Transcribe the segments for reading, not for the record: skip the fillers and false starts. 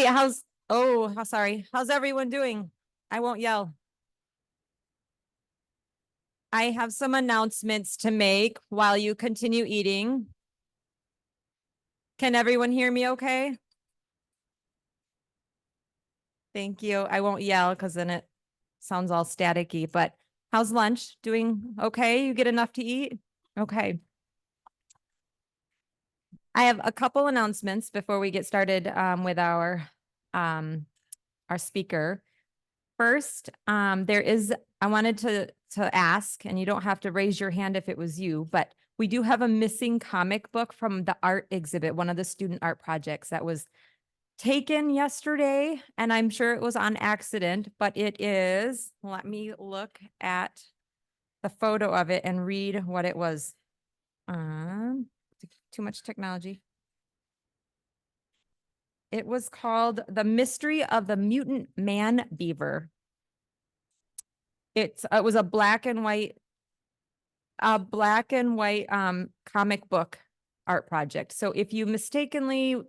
right, sorry. How's everyone doing? I won't yell. I have some announcements to make while you continue eating. Can everyone hear me okay? Thank you. I won't yell because then it sounds all staticky, but how's lunch? Doing okay? You get enough to eat? Okay. I have a couple announcements before we get started with our speaker. First, I wanted to ask, and you don't have to raise your hand if it was you, but we do have a missing comic book from the art exhibit, one of the student art projects that was taken yesterday, and I'm sure it was on accident, but it is, let me look at the photo of it and read what it was. Too much technology. It was called The Mystery of the Mutant Man Beaver. It was a black and white comic book art project. So if you mistakenly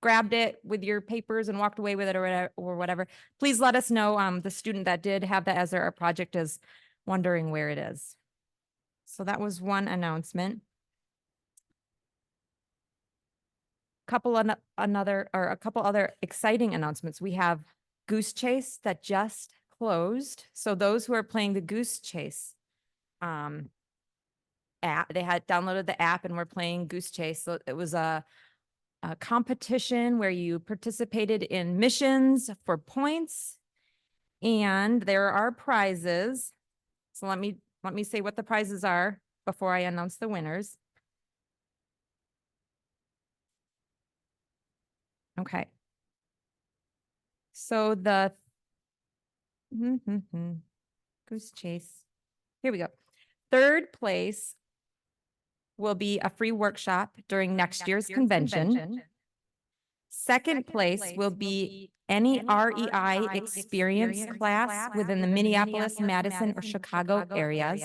grabbed it with your papers and walked away with it or whatever, please let us know. The student that did have that as their art project is wondering where it is. So that was one announcement. A couple other exciting announcements. We have Goose Chase that just closed. So those who are playing the Goose Chase app, they had downloaded the app and were playing Goose Chase. So it was a competition where you participated in missions for points, and there are prizes. So let me say what the prizes are before I announce the winners. Okay. So the Goose Chase. Here we go. Third place will be a free workshop during next year's convention. Second place will be any REI experience class within the Minneapolis, Madison, or Chicago areas.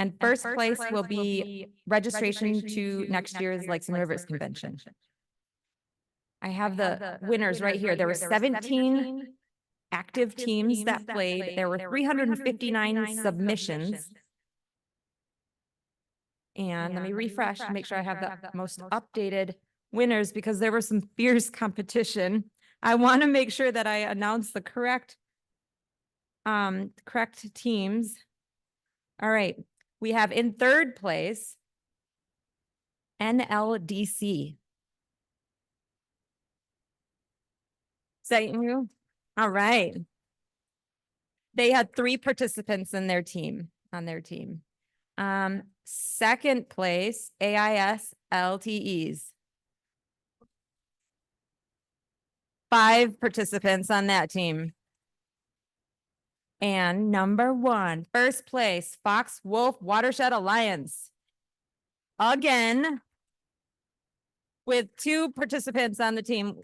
And first place will be registration to next year's Lakes and Rivers Convention. I have the winners right here. There were 17 active teams that played. There were 359 submissions. And let me refresh to make sure I have the most updated winners because there was some fierce competition. I want to make sure that I announce the correct teams. All right. We have in third place NLDC. Is that you? All right. They had 3 participants in their team, on their team. Second place, AIS LTEs. 5 participants on that team. And number 1, first place, Fox Wolf Watershed Alliance. Again, with 2 participants on the team.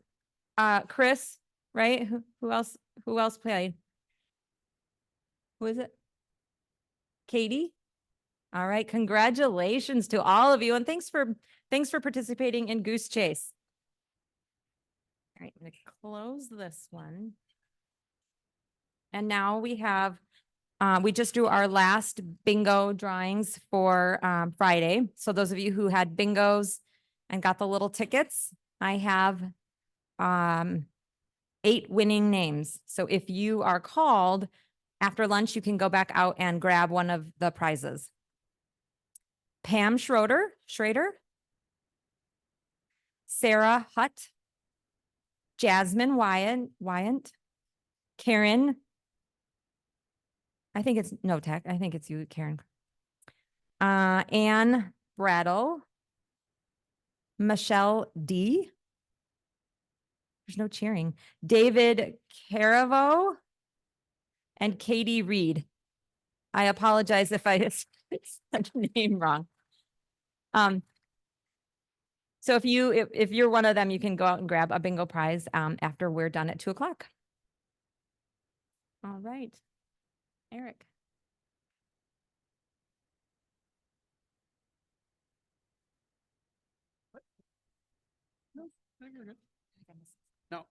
Chris, right? Who else played? Who is it? Katie? All right, congratulations to all of you, and thanks for participating in Goose Chase. All right, I'm gonna close this one. And now we have, we just drew our last bingo drawings for Friday. So those of you who had bingos and got the little tickets, I have 8 winning names. So if you are called after lunch, you can go back out and grab one of the prizes. Pam Schrader, Sarah Hutt, Jasmine Wyant, Karen, I think it's no tech. I think it's you, Karen. Anne Brattle, Michelle D. There's no cheering. David Caravo and Katie Reed. I apologize if I said your name wrong. So if you're one of them, you can go out and grab a bingo prize after we're done at 2:00. All right, Eric. No,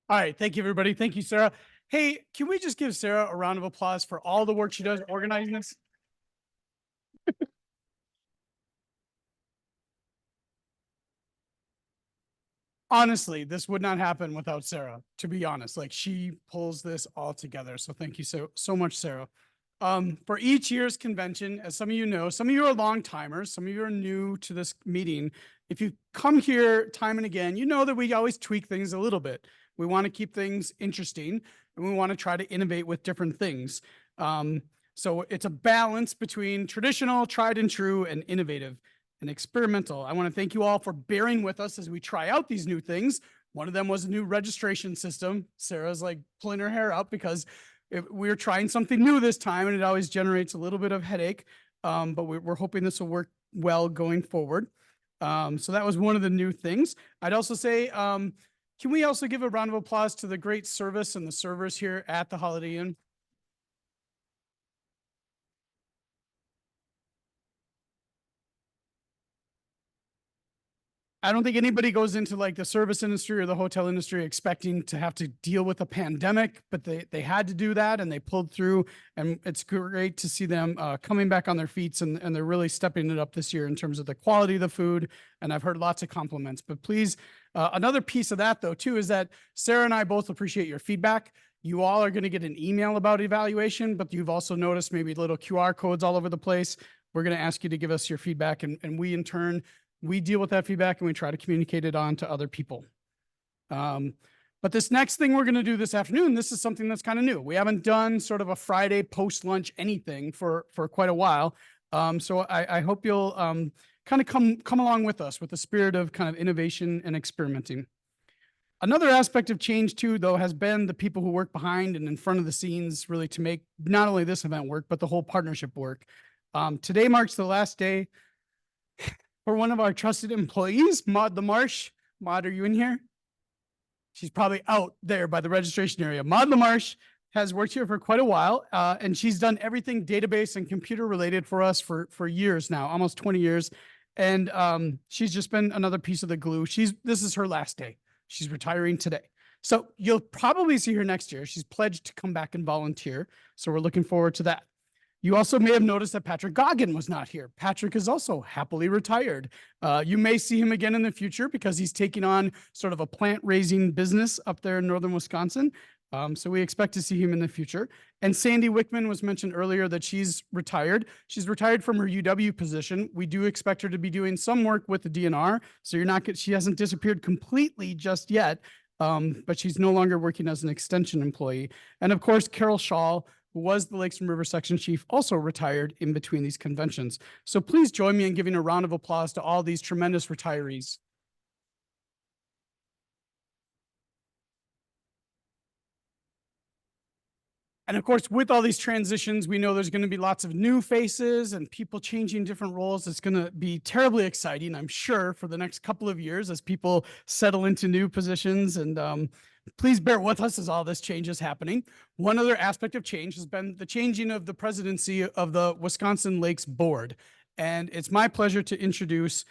All right. Thank you, everybody. Thank you, Sarah. Hey, can we just give Sarah a round of applause for all the work she does organizing this? Honestly, this would not happen without Sarah, to be honest. Like, she pulls this all together. So thank you so much, Sarah. For each year's convention, as some of you know, some of you are long timers, some of you are new to this meeting. If you come here time and again, you know that we always tweak things a little bit. We want to keep things interesting and we want to try to innovate with different things. So it's a balance between traditional, tried and true, and innovative and experimental. I want to thank you all for bearing with us as we try out these new things. One of them was a new registration system. Sarah's like pulling her hair up because we're trying something new this time and it always generates a little bit of headache. But we're hoping this will work well going forward. So that was one of the new things. I'd also say, can we also give a round of applause to the great service and the servers here at the Holiday Inn? I don't think anybody goes into like the service industry or the hotel industry expecting to have to deal with a pandemic, but they had to do that and they pulled through. And it's great to see them coming back on their feet and they're really stepping it up this year in terms of the quality of the food. And I've heard lots of compliments. But please, another piece of that though too is that Sarah and I both appreciate your feedback. You all are going to get an email about evaluation, but you've also noticed maybe little QR codes all over the place. We're going to ask you to give us your feedback, and we in turn we deal with that feedback and we try to communicate it on to other people. But this next thing we're going to do this afternoon, this is something that's kind of new. We haven't done sort of a Friday post-lunch anything for quite a while. So I hope you'll kind of come along with us with the spirit of kind of innovation and experimenting. Another aspect of change too, though, has been the people who work behind and in front of the scenes really to make not only this event work, but the whole partnership work. Today marks the last day for one of our trusted employees, Maud the Marsh. Maud, are you in here? She's probably out there by the registration area. Maud LaMarche has worked here for quite a while, and she's done everything database and computer related for us for years now, almost 20 years. And she's just been another piece of the glue. This is her last day. She's retiring today. So you'll probably see her next year. She's pledged to come back and volunteer. So we're looking forward to that. You also may have noticed that Patrick Goggin was not here. Patrick is also happily retired. You may see him again in the future because he's taking on sort of a plant raising business up there in northern Wisconsin. So we expect to see him in the future. And Sandy Wickman was mentioned earlier that she's retired. She's retired from her UW position. We do expect her to be doing some work with the DNR. So she hasn't disappeared completely just yet, but she's no longer working as an extension employee. And of course, Carol Shaw, who was the Lakes and River Section Chief, also retired in between these conventions. So please join me in giving a round of applause to all these tremendous retirees. And of course, with all these transitions, we know there's going to be lots of new faces and people changing different roles. It's going to be terribly exciting, I'm sure, for the next couple of years as people settle into new positions. And please bear with us as all this change is happening. One other aspect of change has been the changing of the presidency of the Wisconsin Lakes Board. And it's my pleasure to introduce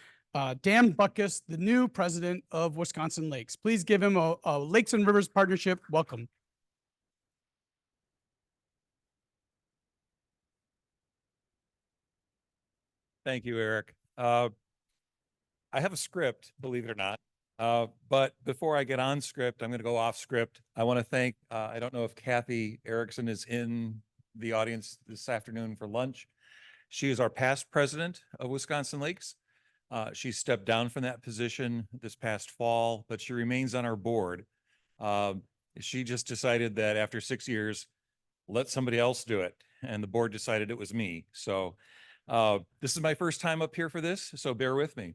Dan Butkus, the new president of Wisconsin Lakes. Please give him a Lakes and Rivers Partnership welcome. Thank you, Eric. I have a script, believe it or not. But before I get on script, I'm going to go off script. I want to thank, I don't know if Kathy Erickson is in the audience this afternoon for lunch. She is our past president of Wisconsin Lakes. She stepped down from that position this past fall, but she remains on our board. She just decided that after 6 years, let somebody else do it. And the board decided it was me. So this is my first time up here for this, so bear with me.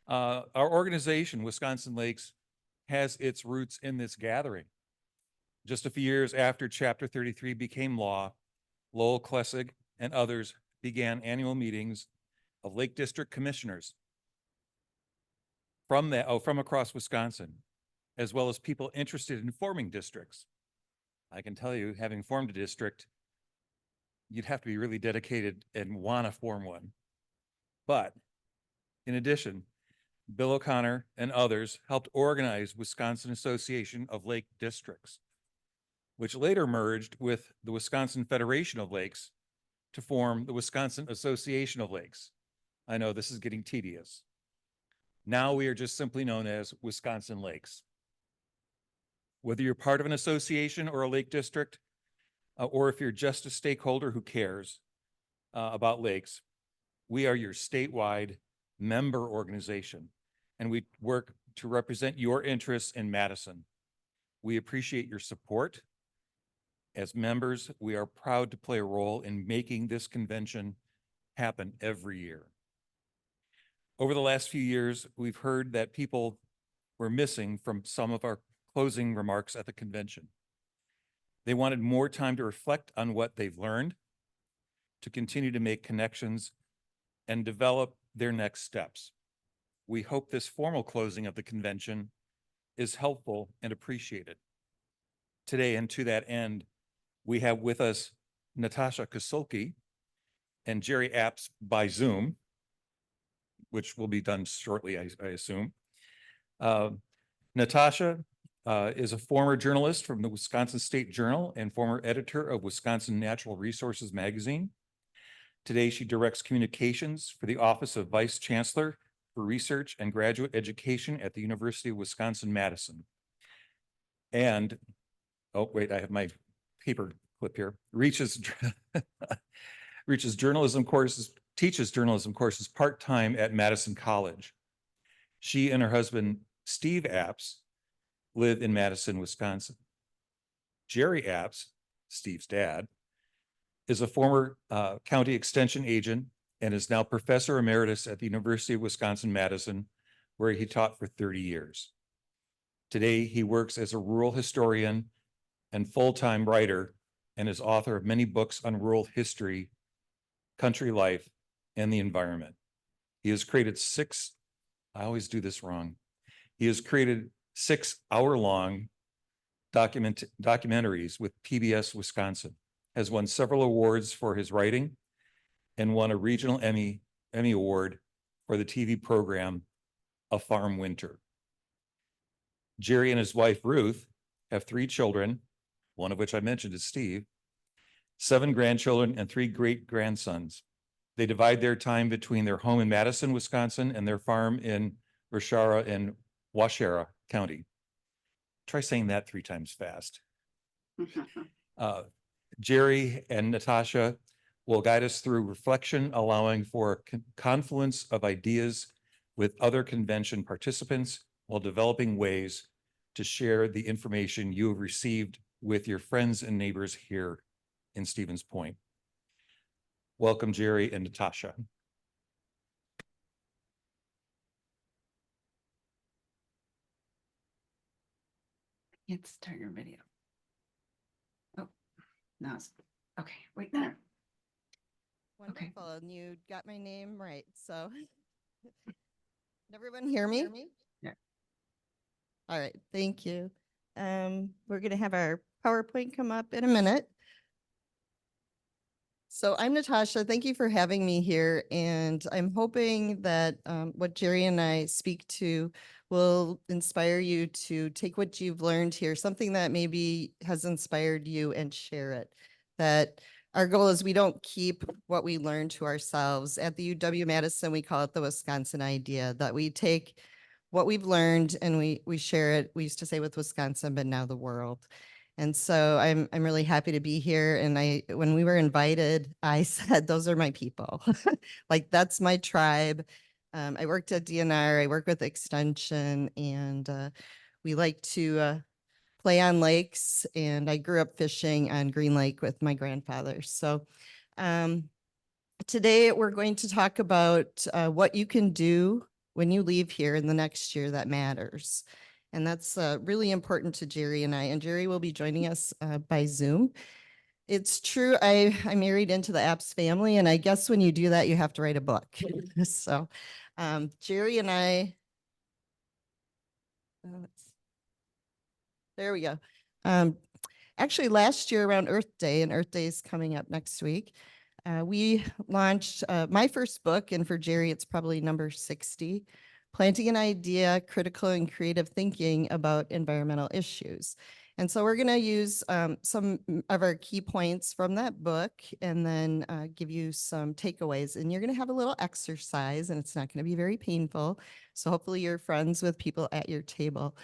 Our organization, Wisconsin Lakes, has its roots in this gathering. Just a few years after Chapter 33 became law, Lowell Klessig and others began annual meetings of Lake District commissioners from across Wisconsin, as well as people interested in forming districts. I can tell you, having formed a district, you'd have to be really dedicated and want to form one. But in addition, Bill O'Connor, and others helped organize Wisconsin Association of Lake Districts, which later merged with the Wisconsin Federation of Lakes to form the Wisconsin Association of Lakes. I know this is getting tedious. Now we are just simply known as Wisconsin Lakes. Whether you're part of an association or a lake district, or if you're just a stakeholder who cares about lakes, we are your statewide member organization, and we work to represent your interests in Madison. We appreciate your support. As members, we are proud to play a role in making this convention happen every year. Over the last few years, we've heard that people were missing from some of our closing remarks at the convention. They wanted more time to reflect on what they've learned, to continue to make connections, and develop their next steps. We hope this formal closing of the convention is helpful and appreciated. Today, and to that end, we have with us Natasha Kassulke and Jerry Apps by Zoom, which will be done shortly, I assume. Natasha is a former journalist from the Wisconsin State Journal and former editor of Wisconsin Natural Resources magazine. Today, she directs communications for the Office of Vice Chancellor for Research and Graduate Education at the University of Wisconsin-Madison. And, oh, wait, I have my paper clip here. Teaches journalism courses part-time at Madison College. She and her husband, Steve Apps, live in Madison, Wisconsin. Jerry Apps, Steve's dad, is a former county extension agent and is now professor emeritus at the University of Wisconsin-Madison, where he taught for 30 years. Today, he works as a rural historian and full-time writer and is author of many books on rural history, country life, and the environment. He has created I always do this wrong. He has created 6-hour-long documentaries with PBS Wisconsin, has won several awards for his writing, and won a regional Emmy Award for the TV program A Farm Winter. Jerry and his wife, Ruth, have 3 children, one of which I mentioned is Steve, 7 grandchildren, and 3 great-grandsons. They divide their time between their home in Madison, Wisconsin, and their farm in Rashara in Waushara County. Try saying that 3 times fast. Jerry and Natasha will guide us through reflection, allowing for a confluence of ideas with other convention participants while developing ways to share the information you have received with your friends and neighbors here in Stevens Point. Welcome, Jerry and Natasha. Can't start your video. Oh, no. Okay, wait there. Wonderful, and you got my name right, so. Can everyone hear me? Yeah. All right, thank you. We're gonna have our PowerPoint come up in a minute. So I'm Natasha, thank you for having me here, and I'm hoping that what Jerry and I speak to will inspire you to take what you've learned here, something that maybe has inspired you, and share it. That our goal is we don't keep what we learn to ourselves. At the UW-Madison, we call it the Wisconsin idea, that we take what we've learned and we share it. We used to say with Wisconsin, but now the world. And so I'm really happy to be here. And when we were invited, I said, those are my people. Like, that's my tribe. I worked at DNR, I work with Extension, and we like to play on lakes. And I grew up fishing on Green Lake with my grandfather. So today we're going to talk about what you can do when you leave here in the next year that matters. And that's really important to Jerry and I. And Jerry will be joining us by Zoom. It's true, I married into the Apps family, and I guess when you do that, you have to write a book. So Jerry and I, there we go. Actually, last year around Earth Day, and Earth Day is coming up next week, we launched my first book, and for Jerry, it's probably number 60. planting an idea, critical and creative thinking about environmental issues. And so we're going to use some of our key points from that book and then give you some takeaways. And you're going to have a little exercise, and it's not going to be very painful. So hopefully you're friends with people at your table.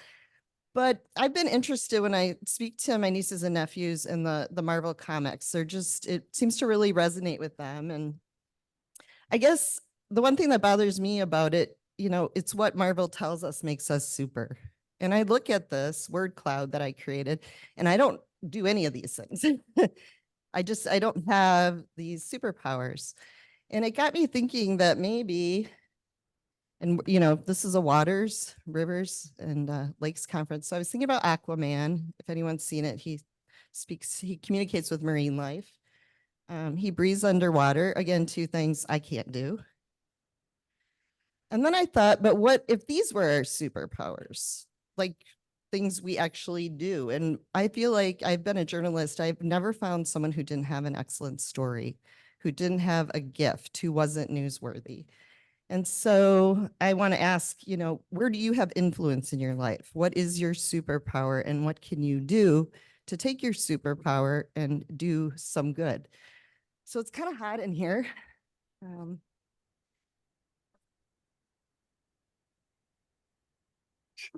But I've been interested when I speak to my nieces and nephews in the Marvel comics. They're just, it seems to really resonate with them. And I guess the one thing that bothers me about it, you know, it's what Marvel tells us makes us super. And I look at this word cloud that I created, and I don't do any of these things. I don't have these superpowers. And it got me thinking that maybe, and you know, this is a waters, rivers, and lakes conference. So I was thinking about Aquaman. If anyone's seen it, he communicates with marine life. He breathes underwater. Again, two things I can't do. And then I thought, but what if these were our superpowers? Like things we actually do. And I feel like I've been a journalist. I've never found someone who didn't have an excellent story, who didn't have a gift, who wasn't newsworthy. And so I want to ask, you know, where do you have influence in your life? What is your superpower, and what can you do to take your superpower and do some good? So it's kind of hot in here.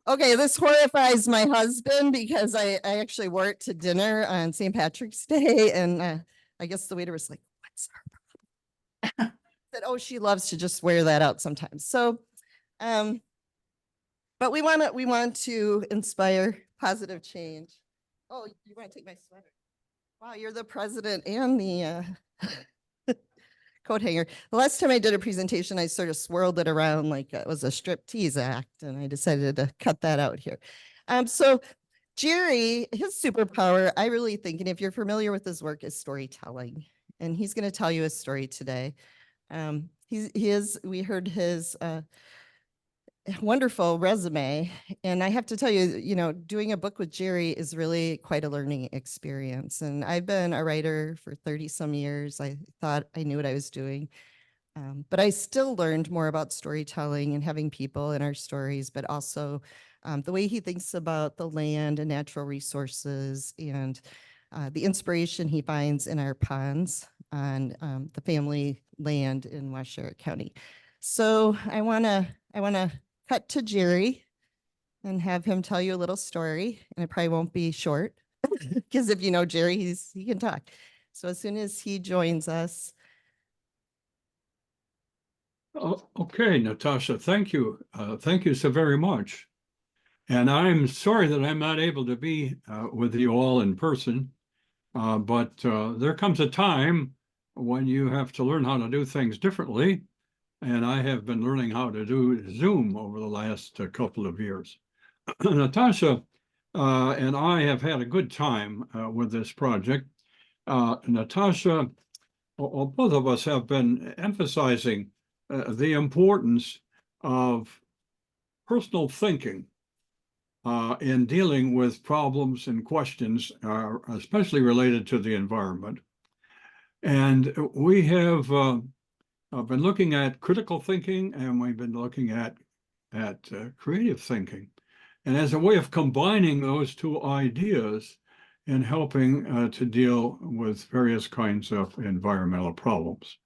Okay, this horrifies my husband because I actually wore it to dinner on St. Patrick's Day, and I guess the waiter was like, "What's her problem?" Said, "Oh, she loves to just wear that out sometimes." So, but we want to inspire positive change. Oh, you want to take my sweater? Wow, you're the president and the coat hanger. The last time I did a presentation, I sort of swirled it around like it was a striptease act, and I decided to cut that out here. So Jerry, his superpower, I really think, and if you're familiar with his work, is storytelling. And he's going to tell you a story today. We heard his wonderful resume. And I have to tell you, you know, doing a book with Jerry is really quite a learning experience. And I've been a writer for 30 some years. I thought I knew what I was doing. But I still learned more about storytelling and having people in our stories, but also the way he thinks about the land and natural resources, and the inspiration he finds in our ponds on the family land in Washington County. So I want to cut to Jerry and have him tell you a little story, and it probably won't be short because if you know Jerry, he can talk. So as soon as he joins us. Okay, Natasha, thank you. Thank you so very much. And I'm sorry that I'm not able to be with you all in person, but there comes a time when you have to learn how to do things differently. And I have been learning how to do Zoom over the last couple of years. Natasha and I have had a good time with this project. Natasha, both of us have been emphasizing the importance of personal thinking in dealing with problems and questions, especially related to the environment. And we have been looking at critical thinking, and we've been looking at creative thinking. And as a way of combining those two ideas in helping to deal with various kinds of environmental problems.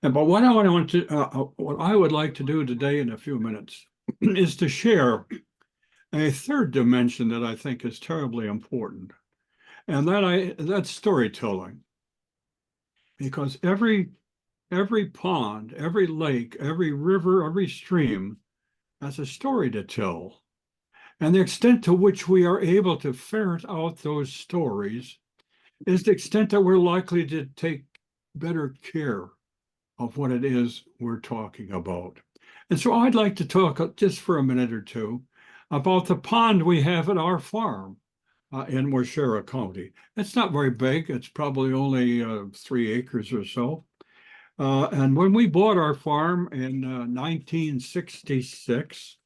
But what I would like to do today in a few minutes is to share a third dimension that I think is terribly important, and that's storytelling. Because every pond, every lake, every river, every stream has a story to tell. And the extent to which we are able to ferret out those stories is the extent that we're likely to take better care of what it is we're talking about. And so I'd like to talk just for a minute or two about the pond we have at our farm in Washington County. It's not very big. It's probably only 3 acres or so. And when we bought our farm in 1966,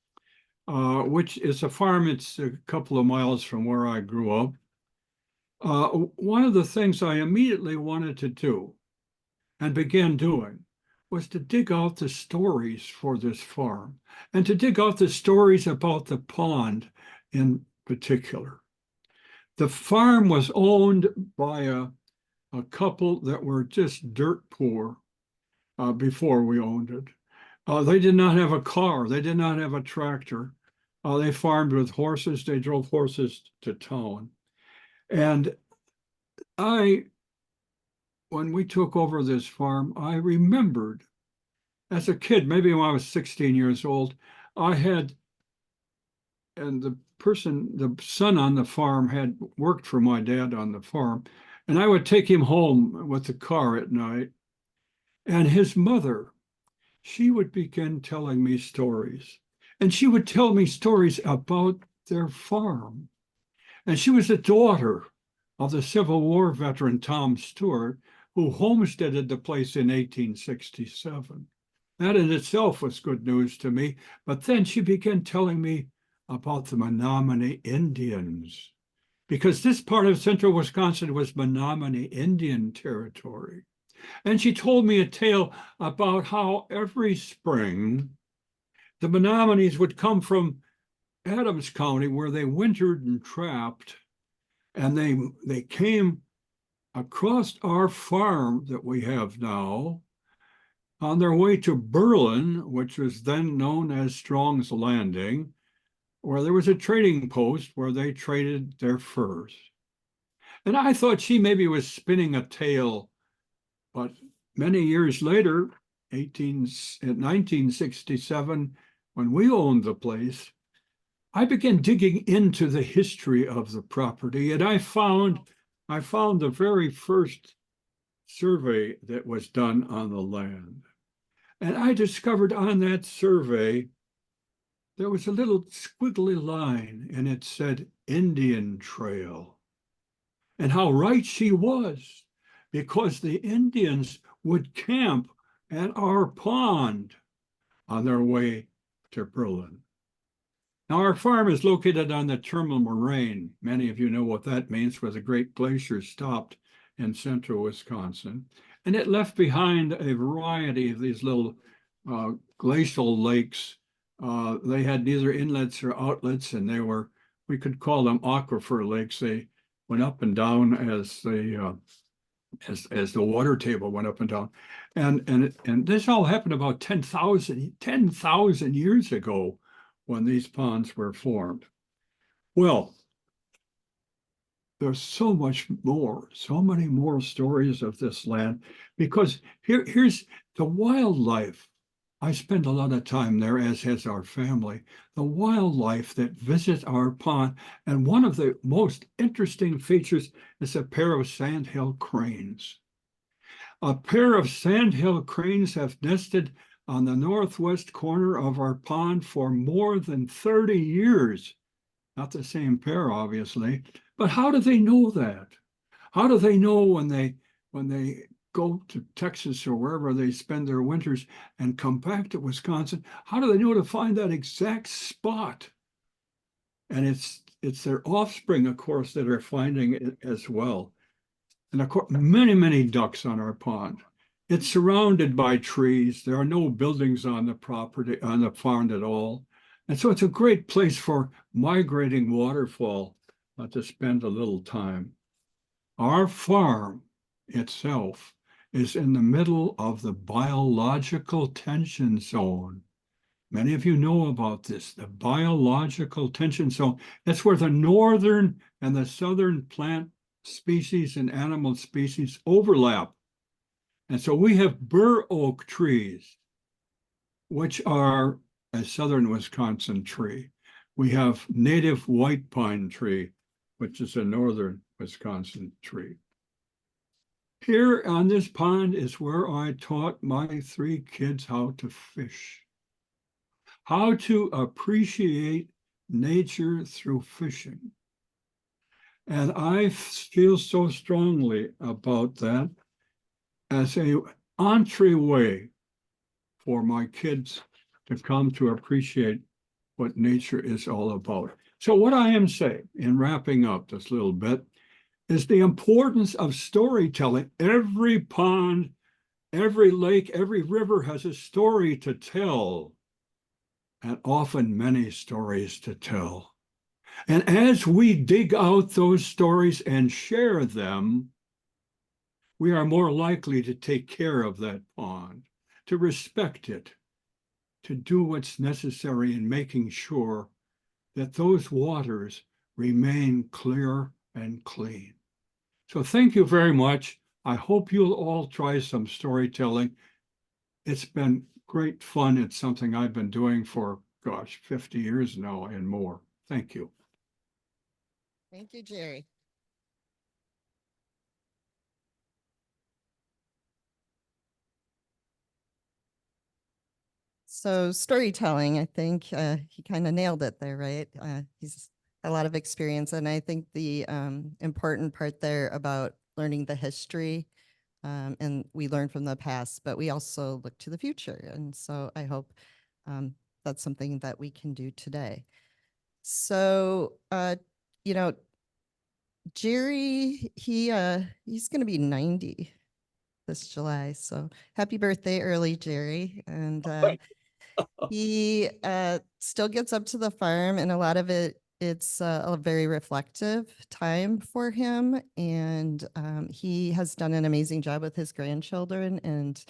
which is a farm, it's a couple of miles from where I grew up, one of the things I immediately wanted to do and began doing was to dig out the stories for this farm and to dig out the stories about the pond in particular. The farm was owned by a couple that were just dirt poor before we owned it. They did not have a car. They did not have a tractor. They farmed with horses. They drove horses to town. And when we took over this farm, I remembered as a kid, maybe when I was 16 years old, and the son on the farm had worked for my dad on the farm, and I would take him home with the car at night. And his mother, she would begin telling me stories. And she would tell me stories about their farm. And she was the daughter of the Civil War veteran Tom Stewart, who homesteaded the place in 1867. That in itself was good news to me. But then she began telling me about the Menominee Indians, because this part of central Wisconsin was Menominee Indian territory. And she told me a tale about how every spring the Menominees would come from Adams County, where they wintered and trapped, and they came across our farm that we have now on their way to Berlin, which was then known as Strong's Landing, where there was a trading post where they traded their furs. And I thought she maybe was spinning a tale, but many years later, in 1967, when we owned the place, I began digging into the history of the property, and I found the very first survey that was done on the land. And I discovered on that survey, there was a little squiggly line, and it said Indian Trail. And how right she was, because the Indians would camp at our pond on their way to Berlin. Now, our farm is located on the terminal moraine. Many of you know what that means, where the Great Glacier stopped in central Wisconsin. And it left behind a variety of these little glacial lakes. They had neither inlets or outlets, and we could call them aquifer lakes. They went up and down as the water table went up and down. And this all happened about 10,000 years ago when these ponds were formed. Well, there's so much more, so many more stories of this land, because here's the wildlife. I spend a lot of time there, as has our family. The wildlife that visits our pond, and one of the most interesting features is a pair of sandhill cranes. A pair of sandhill cranes have nested on the northwest corner of our pond for more than 30 years. Not the same pair, obviously, but how do they know that? How do they know when they go to Texas or wherever they spend their winters and come back to Wisconsin? How do they know to find that exact spot? And it's their offspring, of course, that are finding it as well. And of course, many, many ducks on our pond. It's surrounded by trees. There are no buildings on the property, on the farm at all. And so it's a great place for migrating waterfowl to spend a little time. Our farm itself is in the middle of the biological tension zone. Many of you know about this, the biological tension zone. That's where the northern and the southern plant species and animal species overlap. And so we have bur oak trees, which are a southern Wisconsin tree. We have native white pine tree, which is a northern Wisconsin tree. Here on this pond is where I taught my 3 kids how to fish, how to appreciate nature through fishing. And I feel so strongly about that as an entryway for my kids to come to appreciate what nature is all about. So what I am saying in wrapping up this little bit is the importance of storytelling. Every pond Every lake, every river has a story to tell, and often many stories to tell. And as we dig out those stories and share them, we are more likely to take care of that pond, to respect it, to do what's necessary in making sure that those waters remain clear and clean. So thank you very much. I hope you'll all try some storytelling. It's been great fun. It's something I've been doing for, gosh, 50 years now and more. Thank you. Thank you, Jerry. So storytelling, I think he kind of nailed it there, right? He's a lot of experience. And I think the important part there about learning the history, and we learn from the past, but we also look to the future. And so I hope that's something that we can do today. So, you know, Jerry, he's going to be 90 this July. So happy birthday early, Jerry. And he still gets up to the farm, and a lot of it's a very reflective time for him. And he has done an amazing job with his grandchildren. And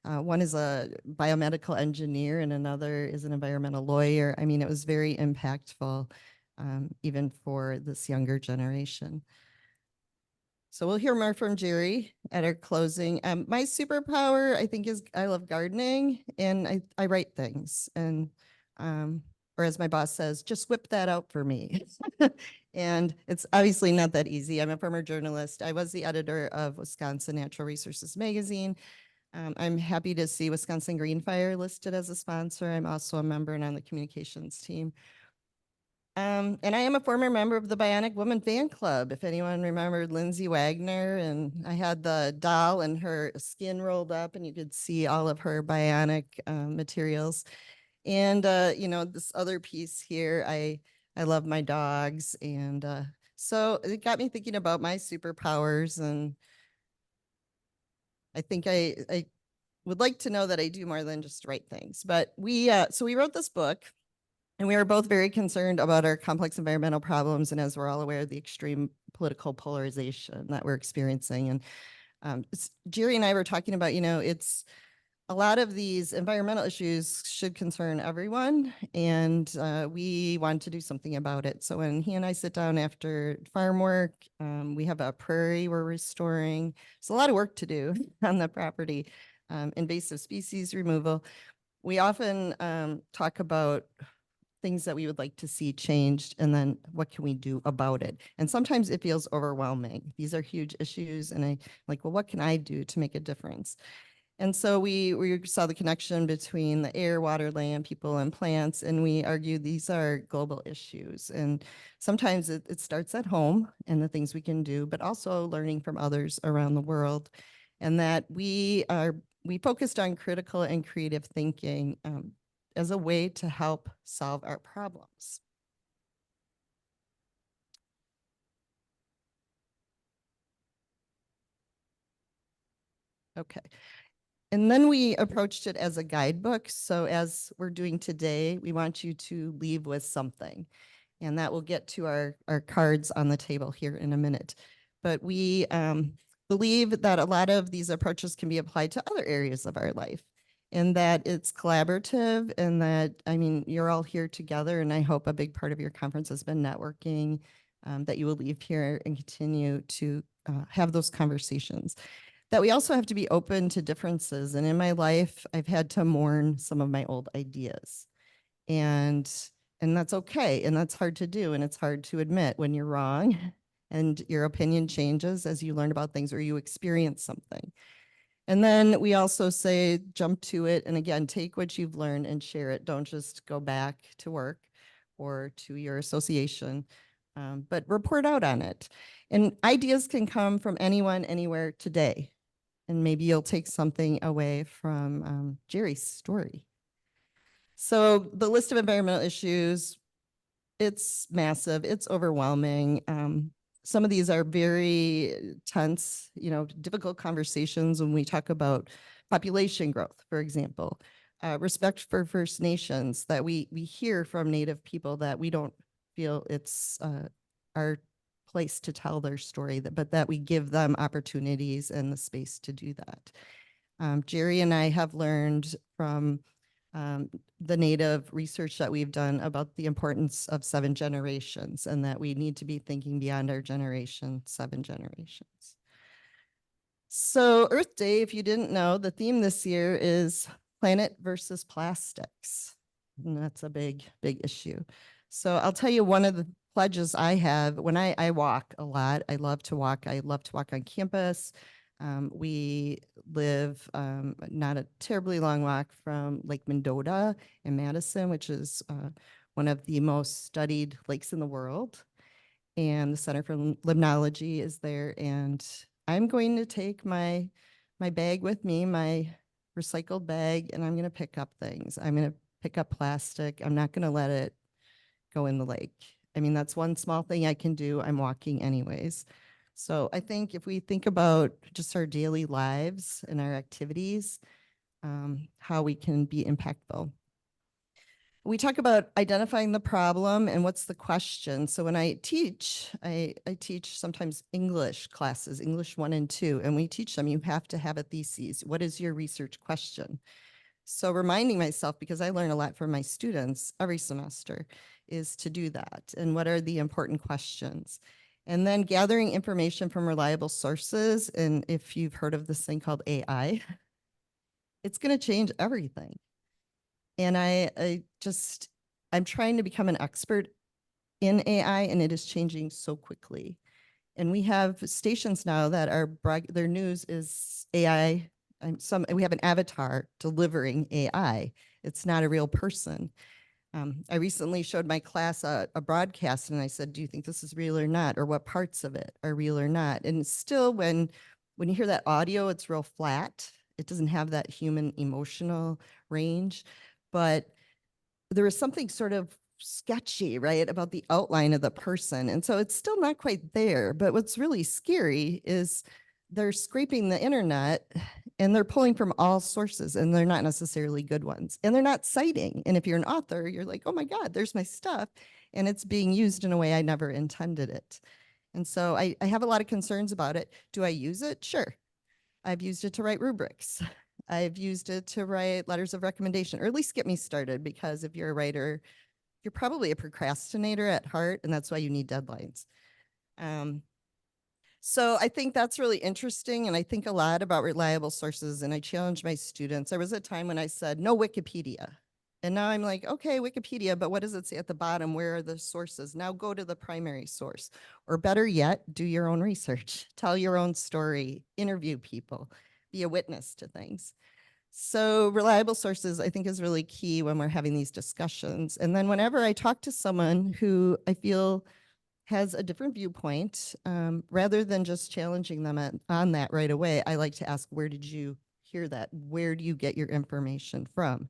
one is a biomedical engineer and another is an environmental lawyer. I mean, it was very impactful, even for this younger generation. So we'll hear more from Jerry at our closing. My superpower, I think, is I love gardening, and I write things. And or as my boss says, just whip that out for me. And it's obviously not that easy. I'm a former journalist. I was the editor of Wisconsin Natural Resources Magazine. I'm happy to see Wisconsin Green Fire listed as a sponsor. I'm also a member and on the communications team. And I am a former member of the Bionic Woman fan club. If anyone remembered Lindsay Wagner, and I had the doll and her skin rolled up and you could see all of her bionic materials. And, you know, this other piece here, I love my dogs. And so it got me thinking about my superpowers. And I think I would like to know that I do more than just write things. But so we wrote this book. And we are both very concerned about our complex environmental problems. And as we're all aware, the extreme political polarization that we're experiencing. And Jerry and I were talking about, you know, it's a lot of these environmental issues should concern everyone. And we want to do something about it. So when he and I sit down after farm work, we have a prairie we're restoring. It's a lot of work to do on the property, invasive species removal. We often talk about things that we would like to see changed, and then what can we do about it? And sometimes it feels overwhelming. These are huge issues, and I like, well, what can I do to make a difference? And so we saw the connection between the air, water, land, people, and plants, and we argued these are global issues. And sometimes it starts at home and the things we can do, but also learning from others around the world. And that we focused on critical and creative thinking as a way to help solve our problems. Okay. And then we approached it as a guidebook. So as we're doing today, we want you to leave with something. And that will get to our cards on the table here in a minute. But we believe that a lot of these approaches can be applied to other areas of our life. And that it's collaborative, and that, I mean, you're all here together, and I hope a big part of your conference has been networking, that you will leave here and continue to have those conversations. That we also have to be open to differences. And in my life, I've had to mourn some of my old ideas. And that's okay. And that's hard to do. And it's hard to admit when you're wrong and your opinion changes as you learn about things or you experience something. And then we also say, jump to it. And again, take what you've learned and share it. Don't just go back to work or to your association, but report out on it. And ideas can come from anyone, anywhere today. And maybe you'll take something away from Jerry's story. So the list of environmental issues, it's massive, it's overwhelming. Some of these are very tense, you know, difficult conversations when we talk about population growth, for example, respect for First Nations, that we hear from Native people that we don't feel it's our place to tell their story, but that we give them opportunities and the space to do that. Jerry and I have learned from the Native research that we've done about the importance of 7 generations, and that we need to be thinking beyond our generation, 7 generations. So Earth Day, if you didn't know, the theme this year is planet versus plastics. And that's a big, big issue. So I'll tell you one of the pledges I have when I walk a lot. I love to walk. I love to walk on campus. We live not a terribly long walk from Lake Mendota in Madison, which is one of the most studied lakes in the world. And the Center for Limnology is there. And I'm going to take my bag with me, my recycled bag, and I'm going to pick up things. I'm going to pick up plastic. I'm not going to let it go in the lake. I mean, that's one small thing I can do. I'm walking anyways. So I think if we think about just our daily lives and our activities, how we can be impactful. We talk about identifying the problem and what's the question. So when I teach, I teach sometimes English classes, English 1 and 2, and we teach them, you have to have a thesis. What is your research question? So reminding myself, because I learn a lot from my students every semester, is to do that. And what are the important questions? And then gathering information from reliable sources. And if you've heard of this thing called AI, it's going to change everything. And I'm trying to become an expert in AI, and it is changing so quickly. And we have stations now that are, their news is AI. We have an avatar delivering AI. It's not a real person. I recently showed my class a broadcast, and I said, do you think this is real or not? Or what parts of it are real or not? And still, when you hear that audio, it's real flat. It doesn't have that human emotional range. But there is something sort of sketchy, right, about the outline of the person. And so it's still not quite there. But what's really scary is they're scraping the internet and they're pulling from all sources, and they're not necessarily good ones. And they're not citing. And if you're an author, you're like, oh my God, there's my stuff. And it's being used in a way I never intended it. And so I have a lot of concerns about it. Do I use it? Sure. I've used it to write rubrics. I've used it to write letters of recommendation, or at least get me started, because if you're a writer, you're probably a procrastinator at heart, and that's why you need deadlines. So I think that's really interesting, and I think a lot about reliable sources, and I challenge my students. There was a time when I said, no Wikipedia. And now I'm like, okay, Wikipedia, but what does it say at the bottom? Where are the sources? Now go to the primary source. Or better yet, do your own research. Tell your own story. Interview people. Be a witness to things. So reliable sources, I think, is really key when we're having these discussions. And then whenever I talk to someone who I feel has a different viewpoint, rather than just challenging them on that right away, I like to ask, where did you hear that? Where do you get your information from?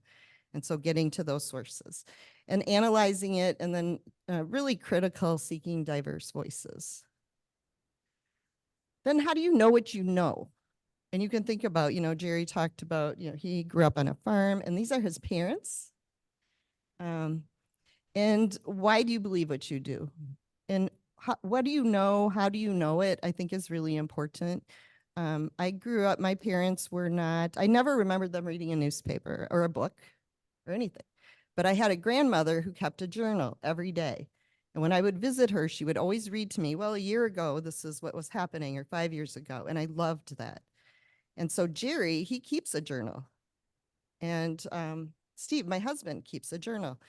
And so getting to those sources and analyzing it, and then really critical, seeking diverse voices. Then how do you know what you know? And you can think about, Jerry talked about, he grew up on a farm, and these are his parents. And why do you believe what you do? And what do you know? How do you know it? I think is really important. I grew up, my parents were not, I never remembered them reading a newspaper or a book or anything. But I had a grandmother who kept a journal every day. And when I would visit her, she would always read to me, well, a year ago, this is what was happening, or 5 years ago. And I loved that. And so Jerry, he keeps a journal. And Steve, my husband, keeps a journal.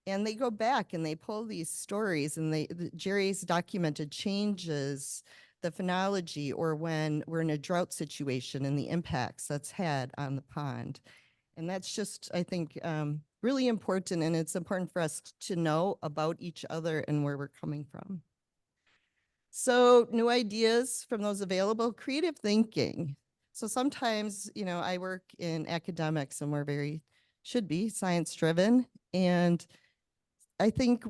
And they go back and they pull these stories, and Jerry's documented changes, the phenology, or when we're in a drought situation and the impacts that's had on the pond. And that's just, I think, really important. And it's important for us to know about each other and where we're coming from. So new ideas from those available, creative thinking. So sometimes, I work in academics, and we're should be science driven. And I think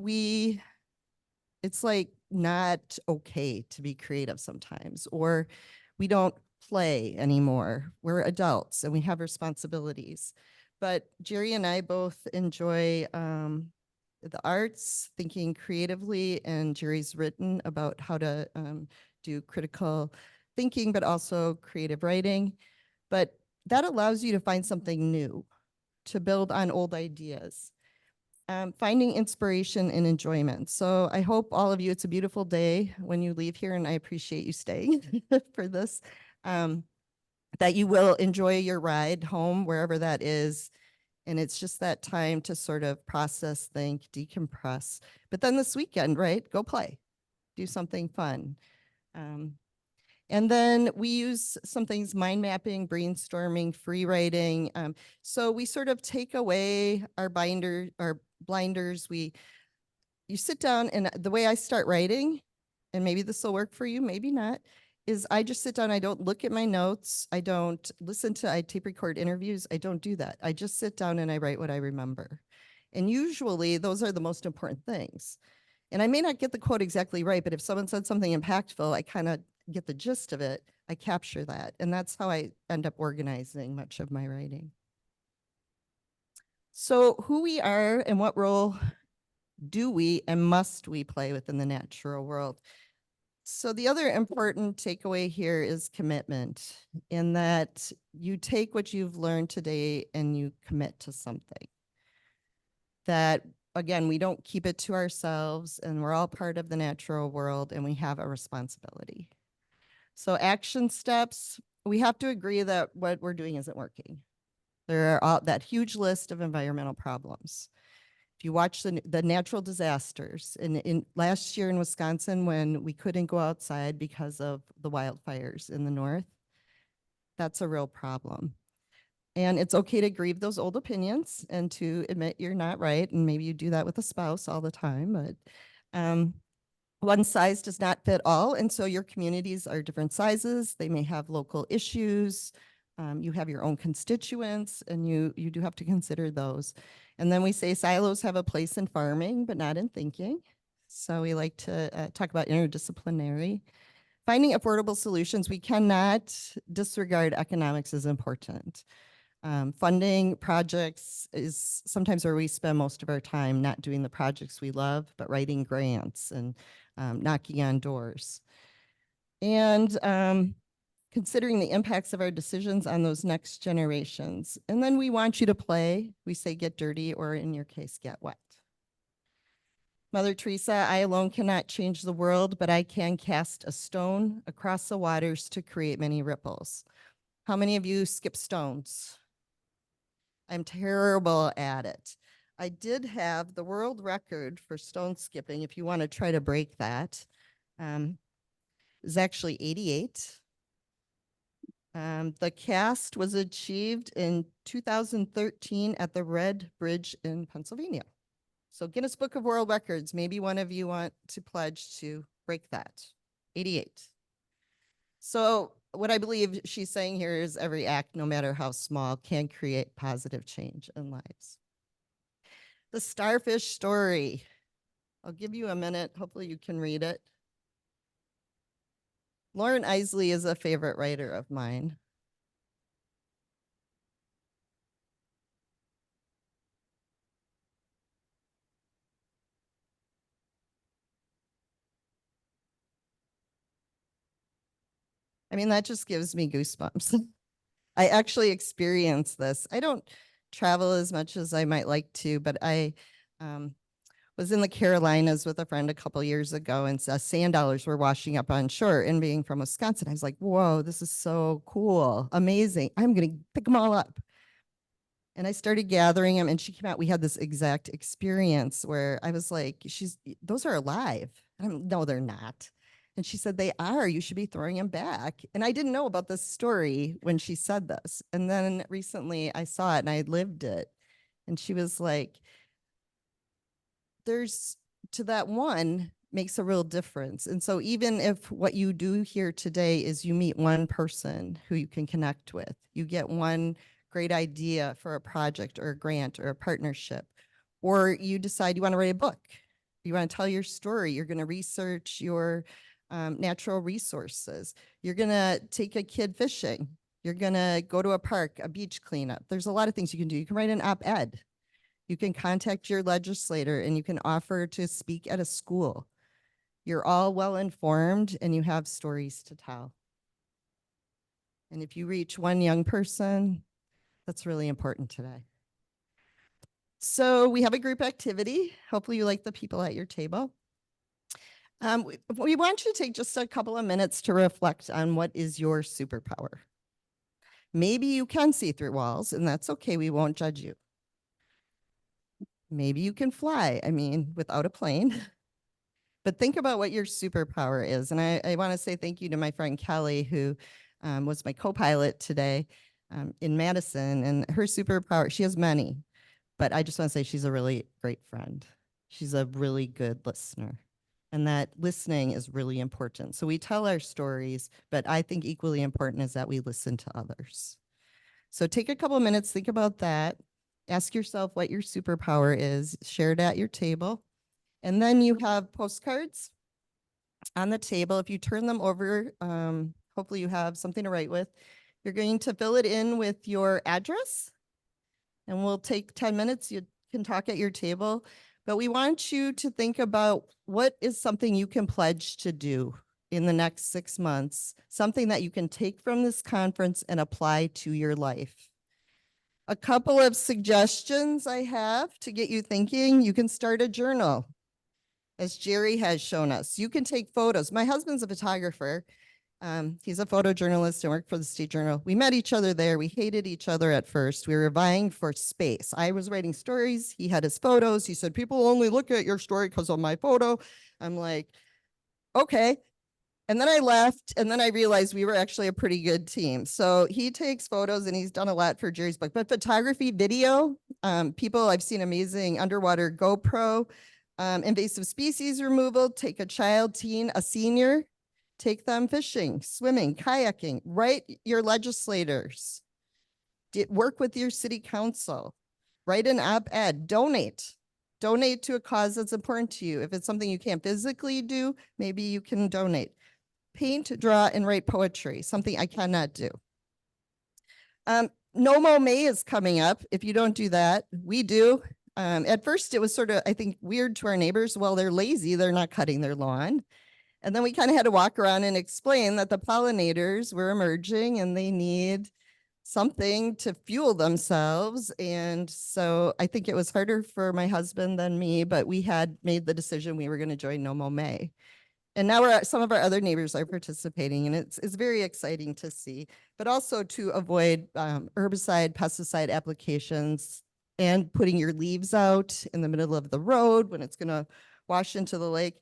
it's like not okay to be creative sometimes, or we don't play anymore. We're adults and we have responsibilities. But Jerry and I both enjoy the arts, thinking creatively, and Jerry's written about how to do critical thinking, but also creative writing. But that allows you to find something new, to build on old ideas, finding inspiration and enjoyment. So I hope all of you, it's a beautiful day when you leave here, and I appreciate you staying for this, that you will enjoy your ride home, wherever that is. And it's just that time to sort of process, think, decompress. But then this weekend, right? Go play, do something fun. And then we use some things, mind mapping, brainstorming, free writing. So we sort of take away our blinders. You sit down, and the way I start writing, and maybe this will work for you, maybe not, is I just sit down. I don't look at my notes. I don't I tape record interviews. I don't do that. I just sit down and I write what I remember. And usually those are the most important things. And I may not get the quote exactly right, but if someone said something impactful, I kind of get the gist of it. I capture that. And that's how I end up organizing much of my writing. So who we are and what role do we and must we play within the natural world? So the other important takeaway here is commitment, in that you take what you've learned today and you commit to something. That, again, we don't keep it to ourselves, and we're all part of the natural world, and we have a responsibility. So action steps, we have to agree that what we're doing isn't working. There are that huge list of environmental problems. If you watch the natural disasters, in last year in Wisconsin, when we couldn't go outside because of the wildfires in the north, that's a real problem. And it's okay to grieve those old opinions and to admit you're not right. And maybe you do that with a spouse all the time, but one size does not fit all. And so your communities are different sizes. They may have local issues. You have your own constituents, and you do have to consider those. And then we say silos have a place in farming, but not in thinking. So we like to talk about interdisciplinary. Finding affordable solutions, we cannot disregard economics is important. Funding projects is sometimes where we spend most of our time, not doing the projects we love, but writing grants and knocking on doors. And considering the impacts of our decisions on those next generations. And then we want you to play. We say get dirty, or in your case, get wet. Mother Teresa, I alone cannot change the world, but I can cast a stone across the waters to create many ripples. How many of you skip stones? I'm terrible at it. I did have the world record for stone skipping, if you want to try to break that. It was actually 88. The cast was achieved in 2013 at the Red Bridge in Pennsylvania. So Guinness Book of World Records, maybe one of you want to pledge to break that. 88. So what I believe she's saying here is every act, no matter how small, can create positive change in lives. The starfish story. I'll give you a minute. Hopefully you can read it. Lauren Isley is a favorite writer of mine. I mean, that just gives me goosebumps. I actually experienced this. I don't travel as much as I might like to, but I was in the Carolinas with a friend a couple years ago, and sand dollars were washing up on shore. And being from Wisconsin, I was like, whoa, this is so cool, amazing. I'm going to pick them all up. And I started gathering them, and she came out. We had this exact experience where I was like, those are alive. No, they're not. And she said, they are. You should be throwing them back. And I didn't know about this story when she said this. And then recently I saw it and I lived it. And she was like, to that one makes a real difference. And so even if what you do here today is you meet one person who you can connect with, you get one great idea for a project or a grant or a partnership, or you decide you want to write a book, you want to tell your story, you're going to research your natural resources. You're gonna take a kid fishing. You're gonna go to a park, a beach cleanup. There's a lot of things you can do. You can write an op-ed. You can contact your legislator and you can offer to speak at a school. You're all well informed and you have stories to tell. And if you reach one young person, that's really important today. So we have a group activity. Hopefully you like the people at your table. We want you to take just a couple of minutes to reflect on what is your superpower. Maybe you can see through walls and that's okay. We won't judge you. Maybe you can fly, without a plane. But think about what your superpower is. And I want to say thank you to my friend Kelly, who was my co-pilot today in Madison. And her superpower, she has many, but I just want to say she's a really great friend. She's a really good listener. And that listening is really important. So we tell our stories, but I think equally important is that we listen to others. So take a couple of minutes, think about that. Ask yourself what your superpower is, share it at your table. And then you have postcards on the table. If you turn them over, hopefully you have something to write with. You're going to fill it in with your address. And we'll take 10 minutes. You can talk at your table. But we want you to think about what is something you can pledge to do in the next 6 months, something that you can take from this conference and apply to your life. A couple of suggestions I have to get you thinking. You can start a journal, as Jerry has shown us. You can take photos. My husband's a photographer. He's a photojournalist and worked for the State Journal. We met each other there. We hated each other at first. We were vying for space. I was writing stories. He had his photos. He said, people only look at your story because of my photo. I'm like, okay. And then I left, and then I realized we were actually a pretty good team. So he takes photos, and he's done a lot for Jerry's book. But photography, video, people, I've seen amazing underwater GoPro, invasive species removal, take a child, teen, a senior, take them fishing, swimming, kayaking, write your legislators, work with your city council, write an op-ed, donate to a cause that's important to you. If it's something you can't physically do, maybe you can donate. Paint, draw, and write poetry, something I cannot do. No Mow May is coming up. If you don't do that, we do. At first, it was sort of, I think, weird to our neighbors. Well, they're lazy. They're not cutting their lawn. And then we kind of had to walk around and explain that the pollinators were emerging and they need something to fuel themselves. And so I think it was harder for my husband than me, but we had made the decision we were going to join No Mow May. And now some of our other neighbors are participating, and it's very exciting to see, but also to avoid herbicide, pesticide applications and putting your leaves out in the middle of the road when it's going to wash into the lake.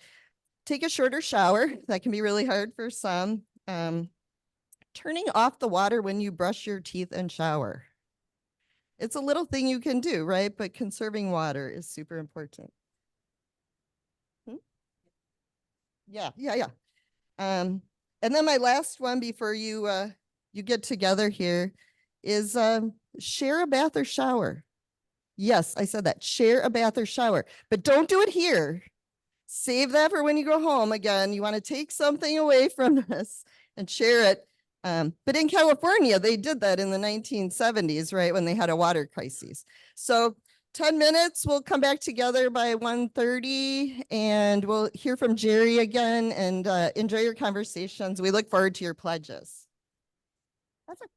Take a shorter shower. That can be really hard for some. Turning off the water when you brush your teeth and shower. It's a little thing you can do, right? But conserving water is super important. Yeah. And then my last one before you get together here is share a bath or shower. Yes, I said that. Share a bath or shower, but don't do it here. Save that for when you go home. Again, you want to take something away from this and share it. But in California, they did that in the 1970s, right? When they had a water crisis. So 10 minutes, we'll come back together by 1:30 and we'll hear from Jerry again and enjoy your conversations. We look forward to your pledges. That's okay.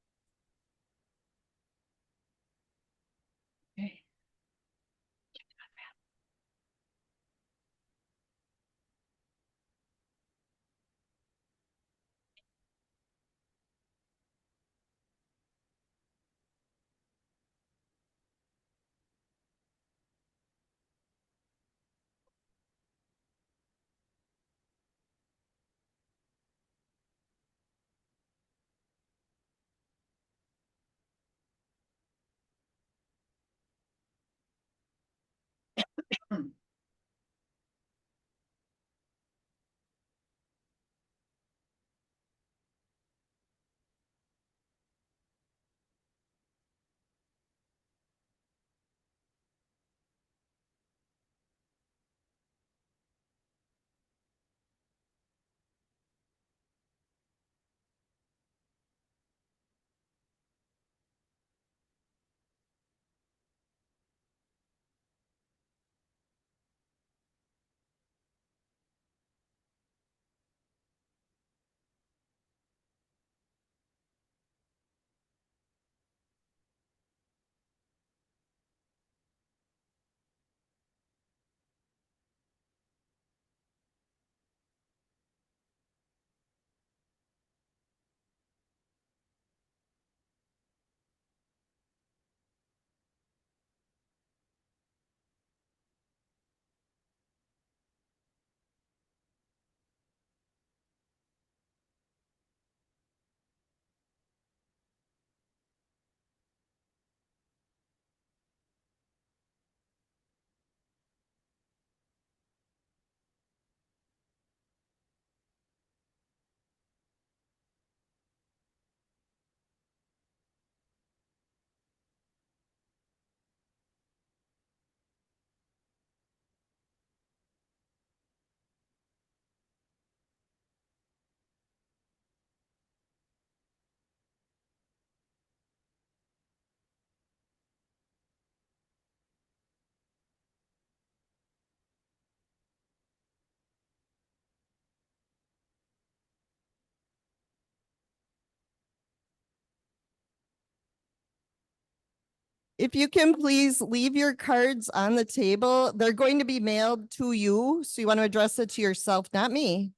If you can please leave your cards on the table, they're going to be mailed to you. So you want to address it to yourself, not me.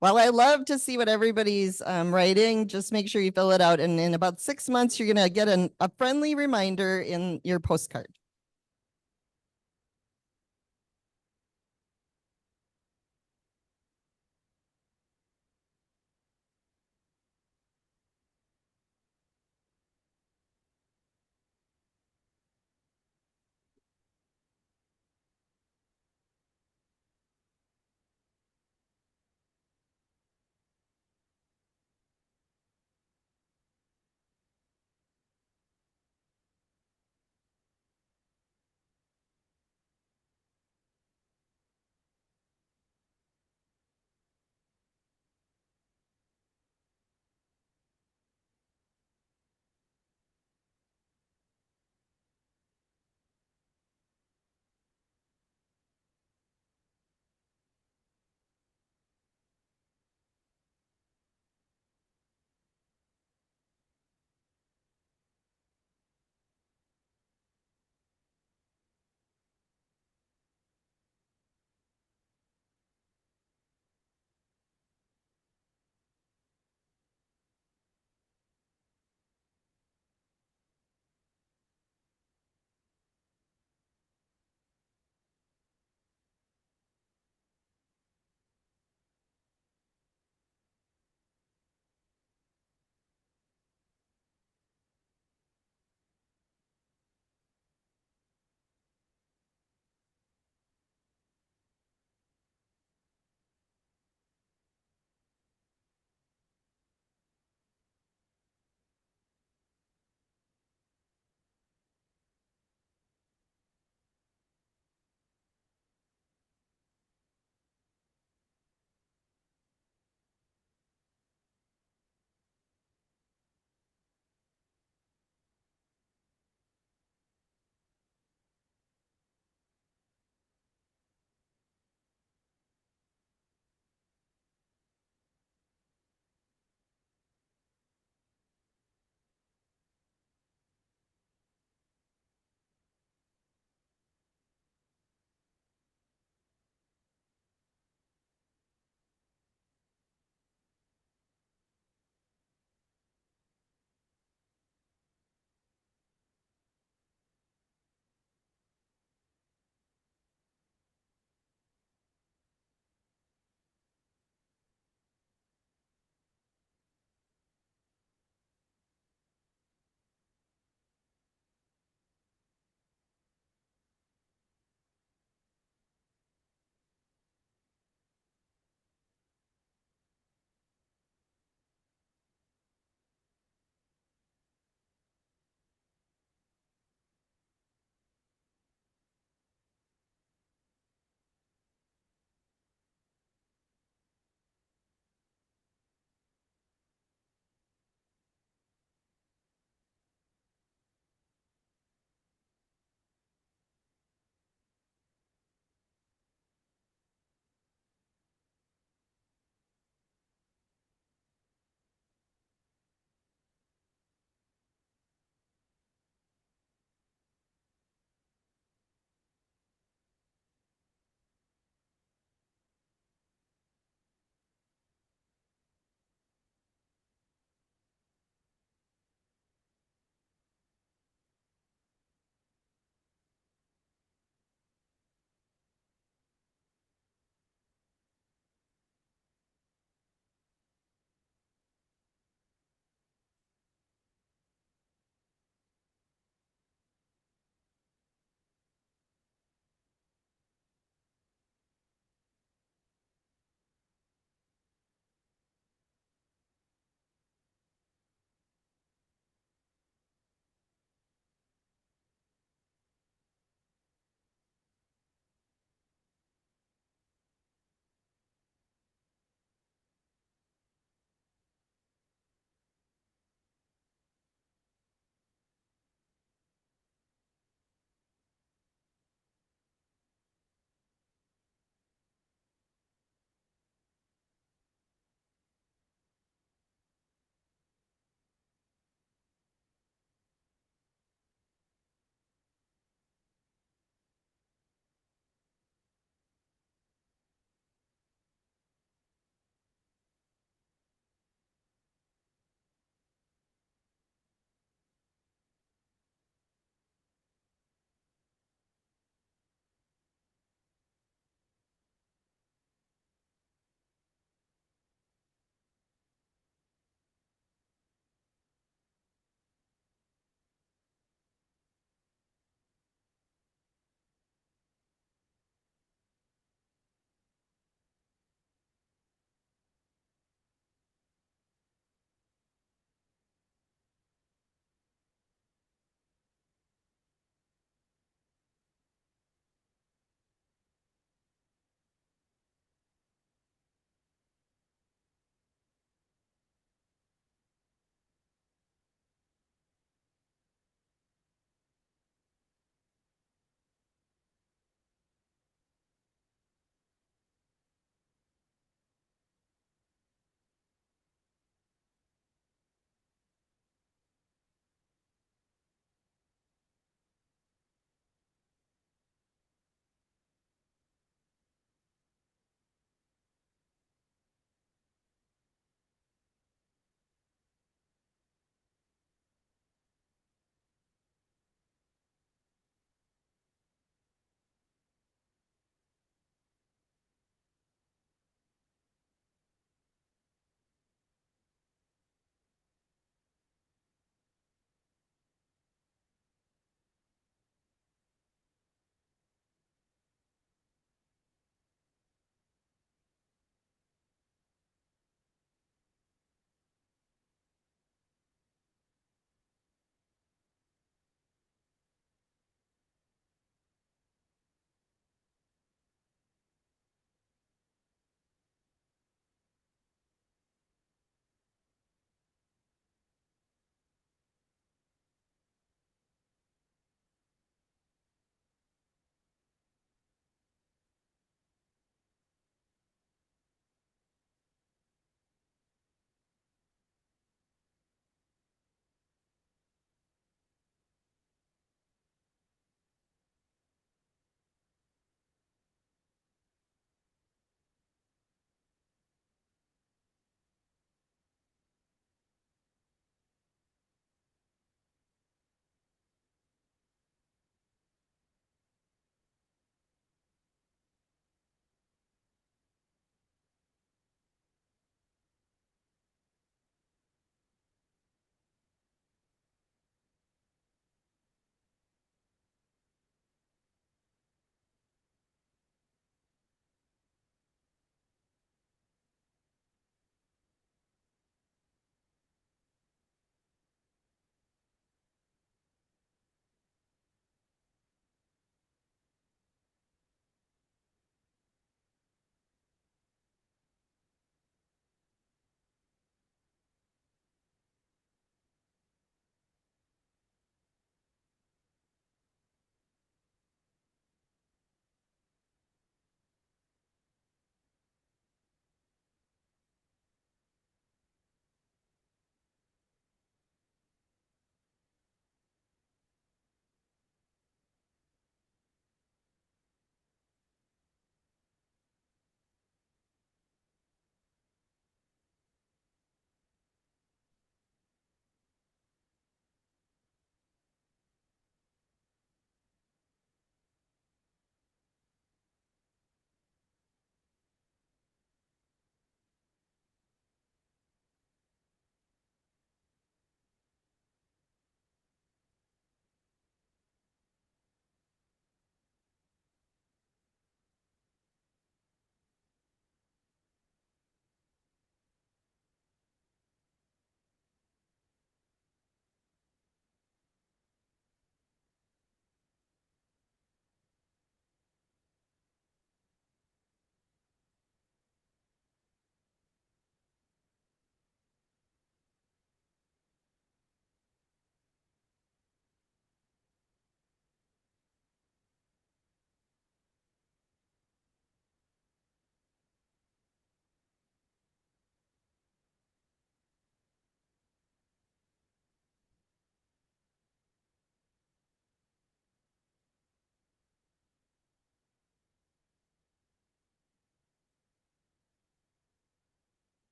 Well, I love to see what everybody's writing. Just make sure you fill it out. And in about 6 months, you're going to get a friendly reminder in your postcard.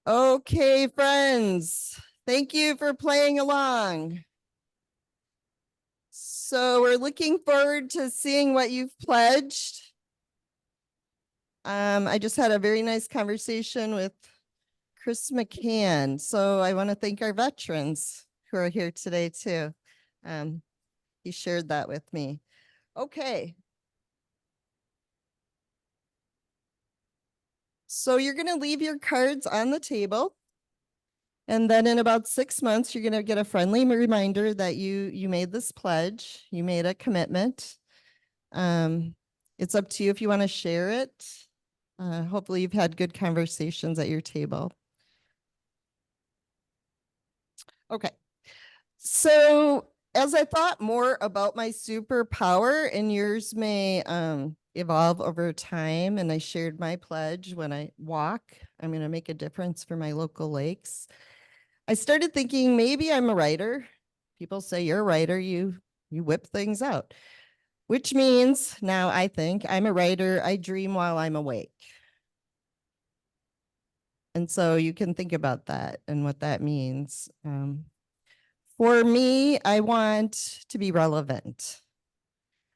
Okay, friends, thank you for playing along. So we're looking forward to seeing what you've pledged. I just had a very nice conversation with Chris McCann. So I want to thank our veterans who are here today too. He shared that with me. Okay. So you're going to leave your cards on the table. And then in about 6 months, you're going to get a friendly reminder that you made this pledge, you made a commitment. It's up to you if you want to share it. Hopefully you've had good conversations at your table. Okay. So as I thought more about my superpower, and yours may evolve over time, and I shared my pledge when I walk, I'm going to make a difference for my local lakes. I started thinking maybe I'm a writer. People say you're a writer, you whip things out, which means now I think I'm a writer. I dream while I'm awake. And so you can think about that and what that means. For me, I want to be relevant.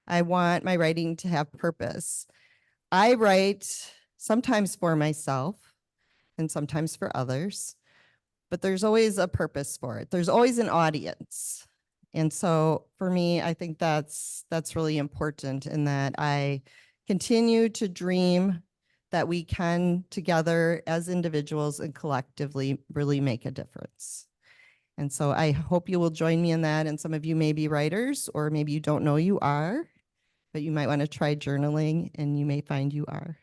I want my writing to have purpose. I write sometimes for myself and sometimes for others, but there's always a purpose for it. There's always an audience. And so for me, I think that's really important, in that I continue to dream that we can together as individuals and collectively really make a difference. And so I hope you will join me in that. And some of you may be writers, or maybe you don't know you are, but you might want to try journaling and you may find you are.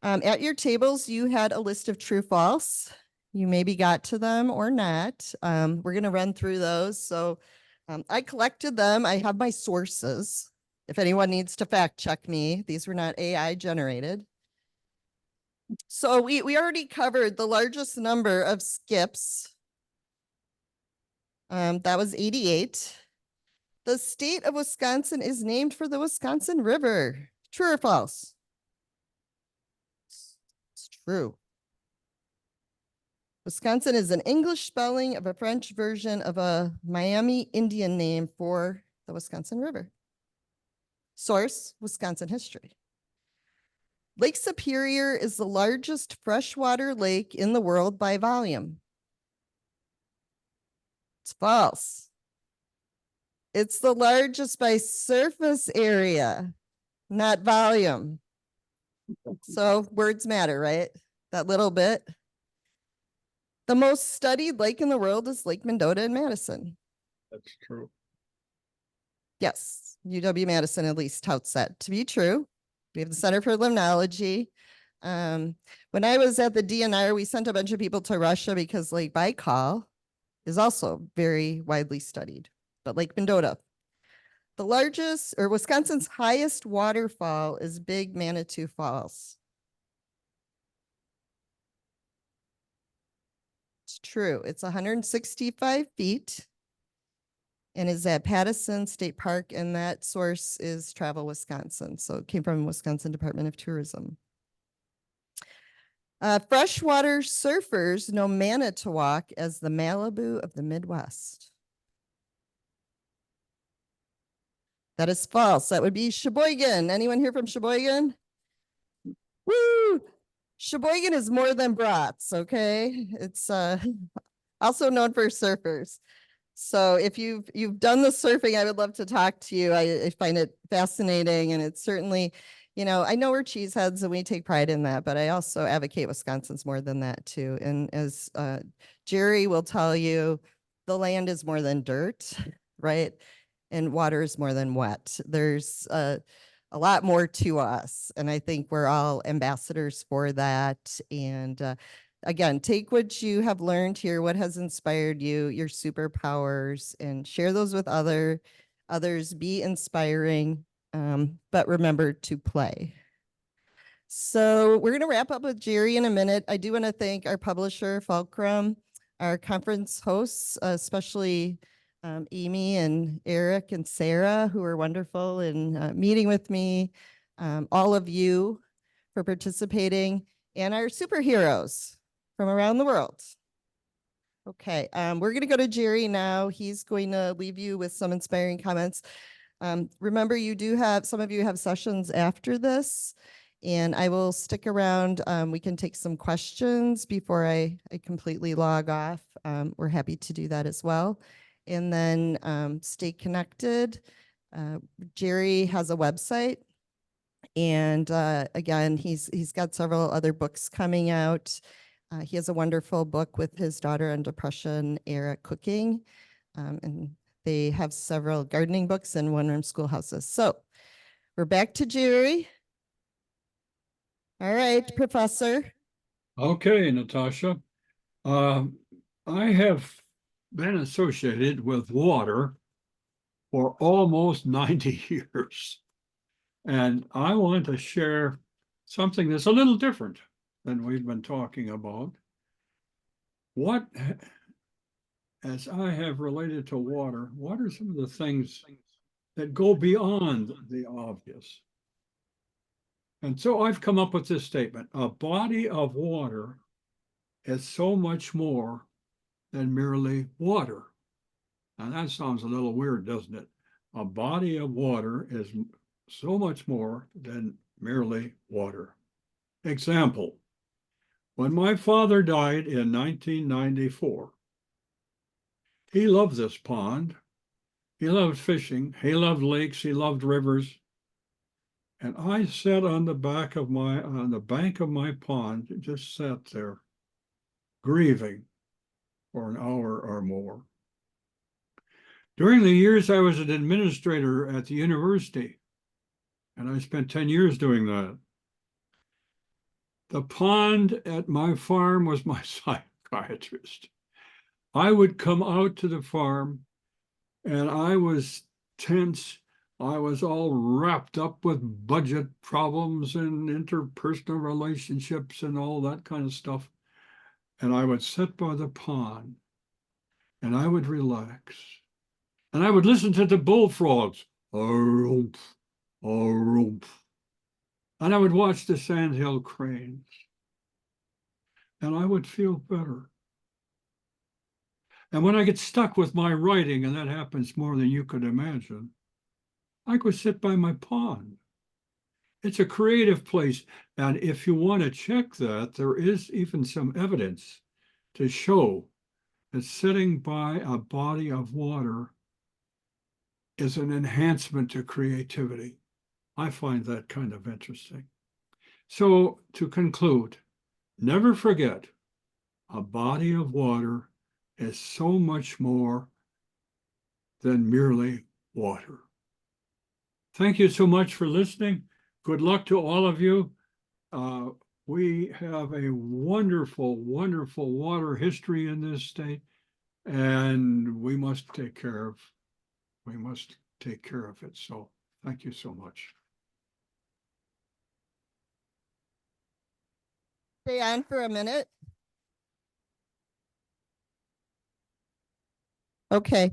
At your tables, you had a list of true, false. You maybe got to them or not. We're going to run through those. So I collected them. I have my sources. If anyone needs to fact check me, these were not AI generated. So we already covered the largest number of skips. That was 88. The state of Wisconsin is named for the Wisconsin River. True or false? It's true. Wisconsin is an English spelling of a French version of a Miami Indian name for the Wisconsin River. Source, Wisconsin history. Lake Superior is the largest freshwater lake in the world by volume. It's false. It's the largest by surface area, not volume. So words matter, right? That little bit. The most studied lake in the world is Lake Mendota in Madison. That's true. Yes, UW-Madison at least touts that to be true. We have the Center for Limnology. When I was at the DNR, we sent a bunch of people to Russia because Lake Baikal is also very widely studied. But Lake Mendota, the largest, or Wisconsin's highest waterfall is Big Manitou Falls. It's true. It's 165 feet and is at Madison State Park, and that source is Travel Wisconsin. So it came from Wisconsin Department of Tourism. Freshwater surfers know Manitowoc as the Malibu of the Midwest. That is false. That would be Sheboygan. Anyone here from Sheboygan? Woo! Sheboygan is more than brats, okay? It's also known for surfers. So if you've done the surfing, I would love to talk to you. I find it fascinating, and it's certainly, I know we're cheeseheads and we take pride in that, but I also advocate Wisconsin's more than that too. And as Jerry will tell you, the land is more than dirt, right? And water is more than wet. There's a lot more to us. And I think we're all ambassadors for that. And again, take what you have learned here, what has inspired you, your superpowers, and share those with others. Be inspiring, but remember to play. So we're going to wrap up with Jerry in a minute. I do want to thank our publisher, Fulcrum, our conference hosts, especially Amy and Eric and Sarah, who are wonderful in meeting with me, all of you for participating, and our superheroes. from around the world. Okay, we're gonna go to Jerry now. He's going to leave you with some inspiring comments. Remember, some of you have sessions after this, and I will stick around. We can take some questions before I completely log off. We're happy to do that as well. And then stay connected. Jerry has a website. And again, he's got several other books coming out. He has a wonderful book with his daughter on depression era cooking. And they have several gardening books and one-room schoolhouses. So we're back to Jerry. All right, Professor. Okay, Natasha. I have been associated with water for almost 90 years. And I want to share something that's a little different than we've been talking about. As I have related to water, what are some of the things that go beyond the obvious? And so I've come up with this statement: a body of water is so much more than merely water. Now that sounds a little weird, doesn't it? A body of water is so much more than merely water. Example, when my father died in 1994, he loved this pond. He loved fishing. He loved lakes. He loved rivers. And I sat on the bank of my pond, just sat there, grieving for an hour or more. During the years I was an administrator at the university, and I spent 10 years doing that, the pond at my farm was my psychiatrist. I would come out to the farm and I was tense. I was all wrapped up with budget problems and interpersonal relationships and all that kind of stuff. And I would sit by the pond and I would relax. And I would listen to the bullfrogs. And I would watch the sandhill cranes. And I would feel better. And when I get stuck with my writing, and that happens more than you could imagine, I could sit by my pond. It's a creative place. And if you want to check that, there is even some evidence to show that sitting by a body of water is an enhancement to creativity. I find that kind of interesting. So to conclude, never forget, a body of water is so much more than merely water. Thank you so much for listening. Good luck to all of you. We have a wonderful, wonderful water history in this state, and we must take care of it. So thank you so much. Stay on for a minute. Okay.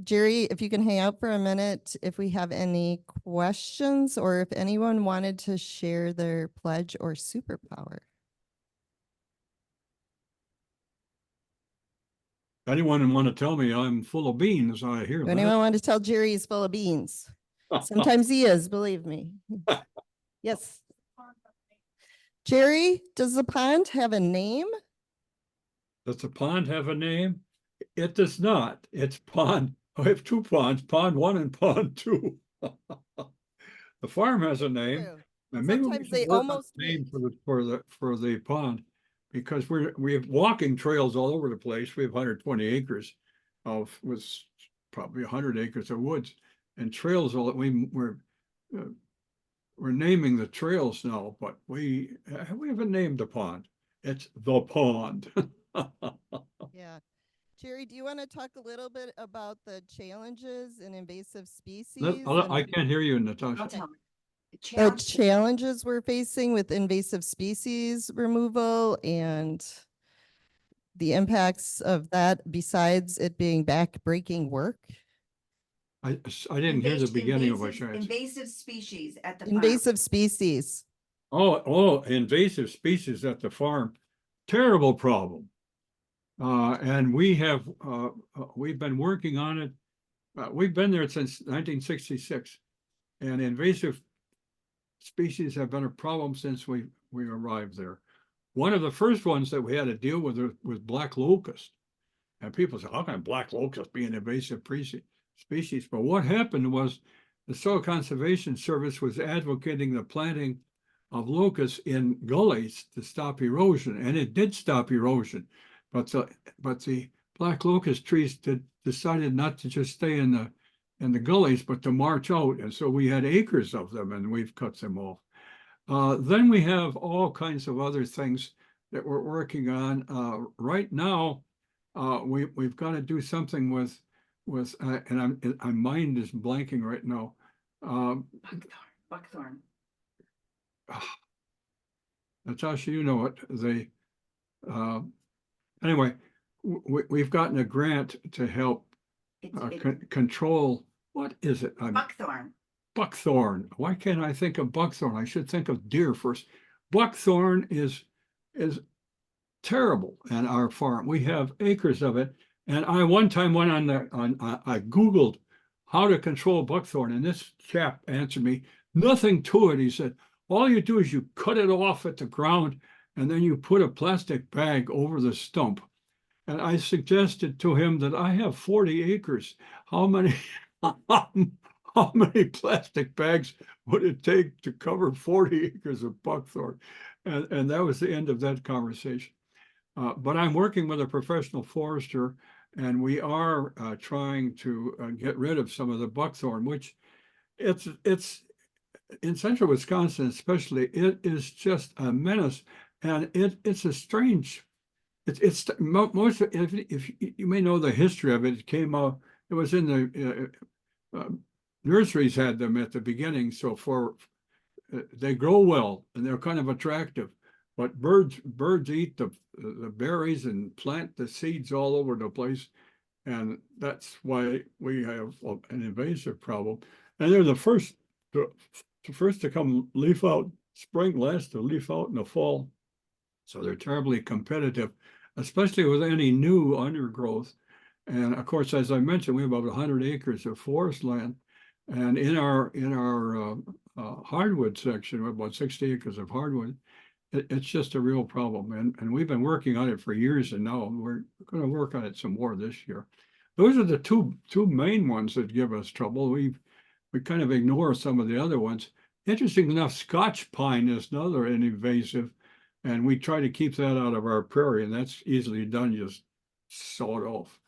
Jerry, if you can hang out for a minute, if we have any questions or if anyone wanted to share their pledge or superpower. Anyone want to tell me I'm full of beans? I hear that. Anyone want to tell Jerry he's full of beans? Sometimes he is, believe me. Yes. Jerry, does the pond have a name? Does the pond have a name? It does not. It's pond. I have two ponds, pond 1 and pond 2. The farm has a name. True. And maybe we Sometimes should they work on almost a name meet. for the pond, because we have walking trails all over the place. We have 120 acres with probably 100 acres of woods and trails. We're naming the trails now, but we haven't named the pond. It's the pond. Yeah. Jerry, do you want to talk a little bit about the challenges in invasive species? I can't hear you, Natasha. I'll tell me. The challenges we're facing with invasive species removal and the impacts of that, besides it being back-breaking work. I didn't hear the beginning of what you said. Invasive species at the farm. Invasive species. Oh, invasive species at the farm. terrible problem. And we've been working on it. We've been there since 1966, and invasive species have been a problem since we arrived there. One of the first ones that we had to deal with was black locust. And people say, how can black locust be an invasive species? But what happened was the Soil Conservation Service was advocating the planting of locusts in gullies to stop erosion, and it did stop erosion. But the black locust trees decided not to just stay in the gullies, but to march out. And so we had acres of them, and we've cut them off. Then we have all kinds of other things that we're working on. Right now, we've got to do something with and my mind is blanking right now. Buckthorn. Natasha, you know it. Anyway, we've gotten a grant to help control. What is it? Buckthorn. Buckthorn. Why can't I think of buckthorn? I should think of deer first. Buckthorn is terrible on our farm. We have acres of it. And I one time went I Googled how to control buckthorn, and this chap answered me, nothing to it. He said, all you do is you cut it off at the ground, and then you put a plastic bag over the stump. And I suggested to him that I have 40 acres. How many plastic bags would it take to cover 40 acres of buckthorn? And that was the end of that conversation. But I'm working with a professional forester, and we are trying to get rid of some of the buckthorn, which it's in central Wisconsin especially, it is just a menace. And it's a strange, it's most, if you may know the history of it, it came out, it was in the nurseries had them at the beginning. So they grow well and they're kind of attractive, but birds eat the berries and plant the seeds all over the place. And that's why we have an invasive problem. And they're the first to come leaf out spring, last to leaf out in the fall. So they're terribly competitive, especially with any new undergrowth. And of course, as I mentioned, we have about 100 acres of forest land. And in our hardwood section, we have about 60 acres of hardwood. It's just a real problem. And we've been working on it for years, and now we're going to work on it some more this year. Those are the two main ones that give us trouble. We kind of ignore some of the other ones. Interesting enough, Scotch pine is another invasive, and we try to keep that out of our prairie, and that's easily done. Just saw it off.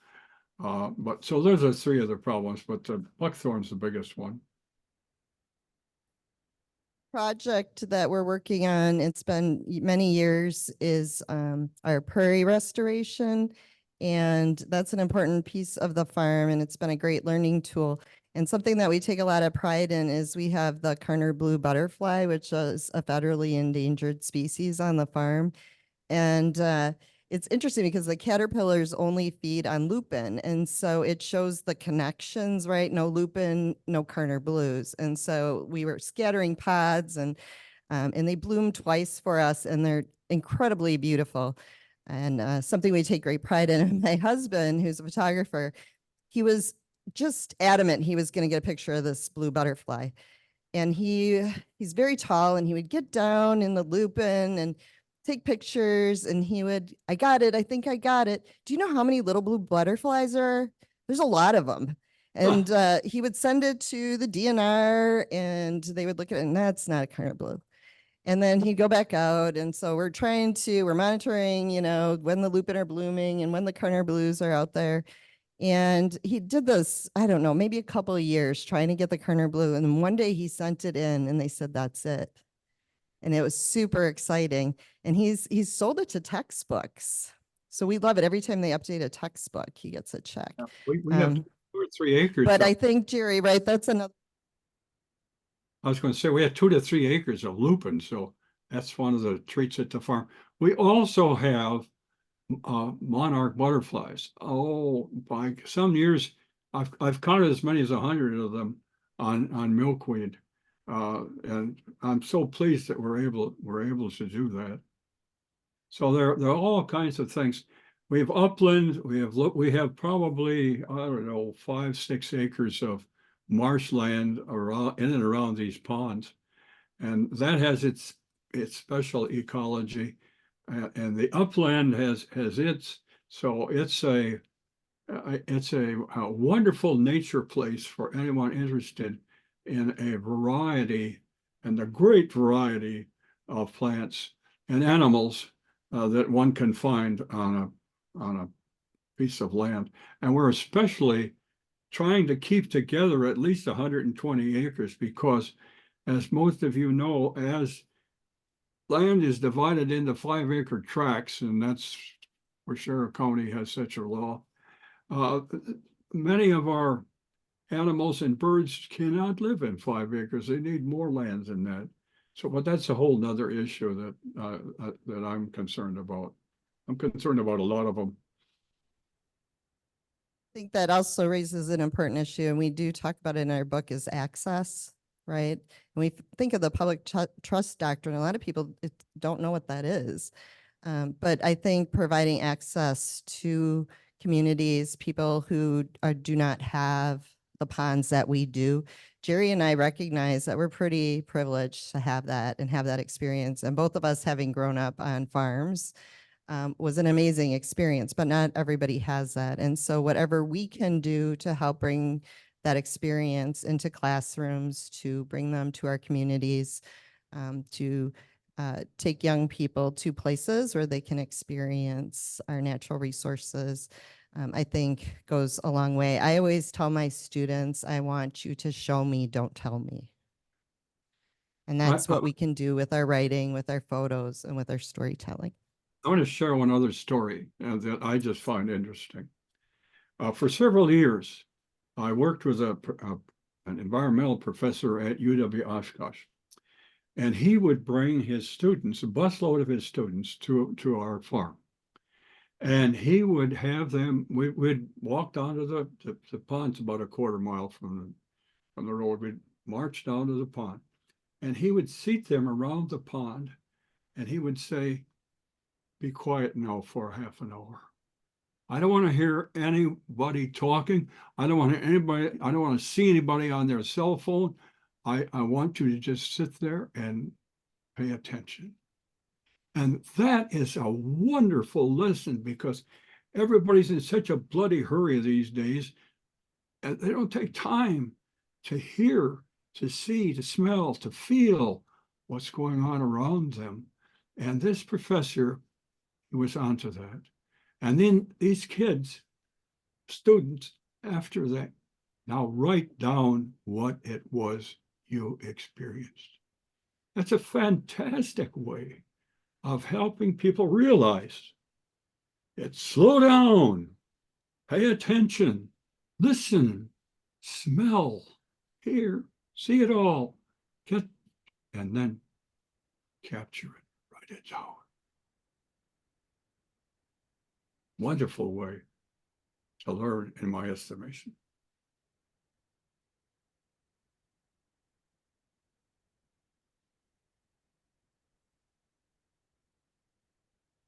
But so those are three of the problems, but the buckthorn's the biggest one. Project that we're working on, it's been many years, is our prairie restoration. And that's an important piece of the farm, and it's been a great learning tool. And something that we take a lot of pride in is we have the Karner blue butterfly, which is a federally endangered species on the farm. And it's interesting because the caterpillars only feed on lupin. And so it shows the connections, right? No lupin, no Karner blues. And so we were scattering pods, and they bloom twice for us, and they're incredibly beautiful. And something we take great pride in. And my husband, who's a photographer, he was just adamant he was going to get a picture of this blue butterfly. And he's very tall, and he would get down in the lupin and take pictures, and he would, I got it. I think I got it. Do you know how many little blue butterflies there are? There's a lot of them. And he would send it to the DNR, and they would look at it, and that's not a Karner blue. And then he'd go back out. And so we're monitoring, when the lupin are blooming and when the Karner blues are out there. And he did this, I don't know, maybe a couple of years trying to get the Karner blue. And then one day he sent it in, and they said, that's it. And it was super exciting. And he's sold it to textbooks. So we love it. Every time they update a textbook, he gets a check. We have 2 or 3 acres. But I think, Jerry, right, that's another. I was going to say we have 2 to 3 acres of lupin, so that's one of the treats at the farm. We also have monarch butterflies. Oh, by some years, I've counted as many as 100 of them on milkweed, and I'm so pleased that we're able to do that. So there are all kinds of things. We have upland, we have probably, I don't know, 5-6 acres of marshland around, in and around these ponds. And that has its special ecology. And the upland has its, so it's a wonderful nature place for anyone interested in a variety and a great variety of plants and animals that one can find on a piece of land. And we're especially trying to keep together at least 120 acres because, as most of you know, as land is divided into 5-acre tracts, and that's where Sheriff County has such a law. Many of our animals and birds cannot live in 5 acres. They need more land than that. So, but that's a whole nother issue that I'm concerned about. I'm concerned about a lot of them. I think that also raises an important issue, and we do talk about it in our book, is access, right? And we think of the public trust doctrine. A lot of people don't know what that is. But I think providing access to communities, people who do not have the ponds that we do. Jerry and I recognize that we're pretty privileged to have that and have that experience. And both of us having grown up on farms was an amazing experience, but not everybody has that. And so whatever we can do to help bring that experience into classrooms, to bring them to our communities, to take young people to places where they can experience our natural resources, I think goes a long way. I always tell my students, I want you to show me, don't tell me. And that's what we can do with our writing, with our photos, and with our storytelling. I want to share one other story that I just find interesting. For several years, I worked with an environmental professor at UW-Oshkosh. And he would bring his students, a busload of his students, to our farm. And he would have them, we'd walk down to the pond's about a quarter mile from the road. We'd march down to the pond. And he would seat them around the pond. And he would say, be quiet now for half an hour. I don't want to hear anybody talking. I don't want to see anybody on their cell phone. I want you to just sit there and pay attention. And that is a wonderful lesson because everybody's in such a bloody hurry these days. And they don't take time to hear, to see, to smell, to feel what's going on around them. And this professor was onto that. And then these kids, students, after that, now write down what it was you experienced. That's a fantastic way of helping people realize it. Slow down, pay attention, listen, smell, hear, see it all, and then capture it, write it down. Wonderful way to learn, in my estimation.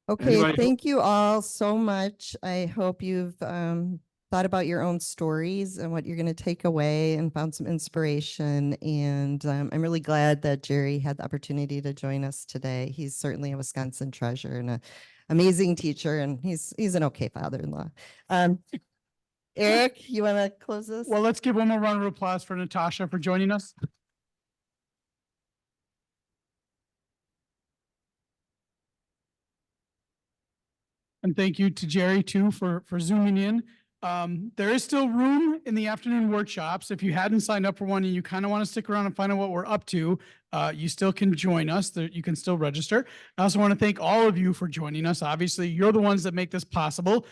Okay, Anybody? thank you all so much. I hope you've thought about your own stories and what you're going to take away and found some inspiration. And I'm really glad that Jerry had the opportunity to join us today. He's certainly a Wisconsin treasure and an amazing teacher, and he's an okay father-in-law. Eric, you want to close this? Well, let's give one more round of applause for Natasha for joining us. And thank you to Jerry too for zooming in. There is still room in the afternoon workshops. If you hadn't signed up for one and you kind of want to stick around and find out what we're up to, you still can join us. You can still register. I also want to thank all of you for joining us. Obviously, you're the ones that make this possible.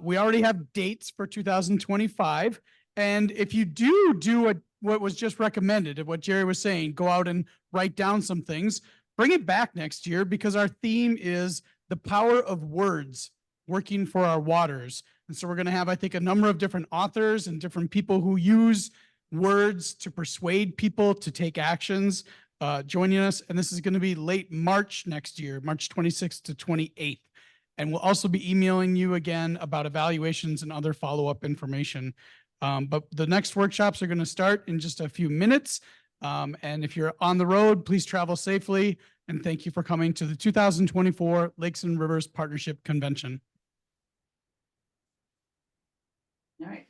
We already have dates for 2025. And if you do what was just recommended, what Jerry was saying, go out and write down some things, bring it back next year because our theme is the power of words working for our waters. And so we're going to have, I think, a number of different authors and different people who use words to persuade people to take actions. joining us. And this is going to be late March next year, March 26th to 28th. And we'll also be emailing you again about evaluations and other follow-up information. But the next workshops are going to start in just a few minutes. And if you're on the road, please travel safely. And thank you for coming to the 2024 Lakes and Rivers Partnership Convention. All right.